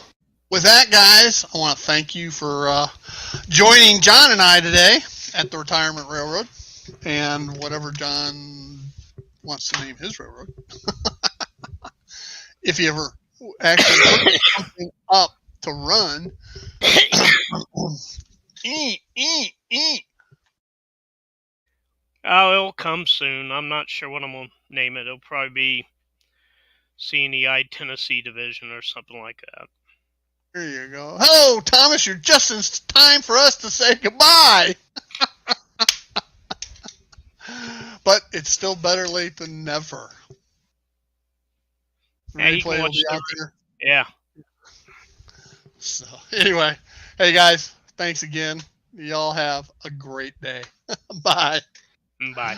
with that, guys, I want to thank you for joining John and I today at the Retirement Railroad and whatever John wants to name his railroad. If he ever actually put something up to run. Oh, it'll come soon. I'm not sure what I'm going to name it. It'll probably be CNEI Tennessee Division or something like that. There you go. Hello, Thomas. You're just in time for us to say goodbye. But it's still better late than never. The replay will be out there. Yeah. So anyway, hey guys, thanks again. Y'all have a great day. Bye. Bye.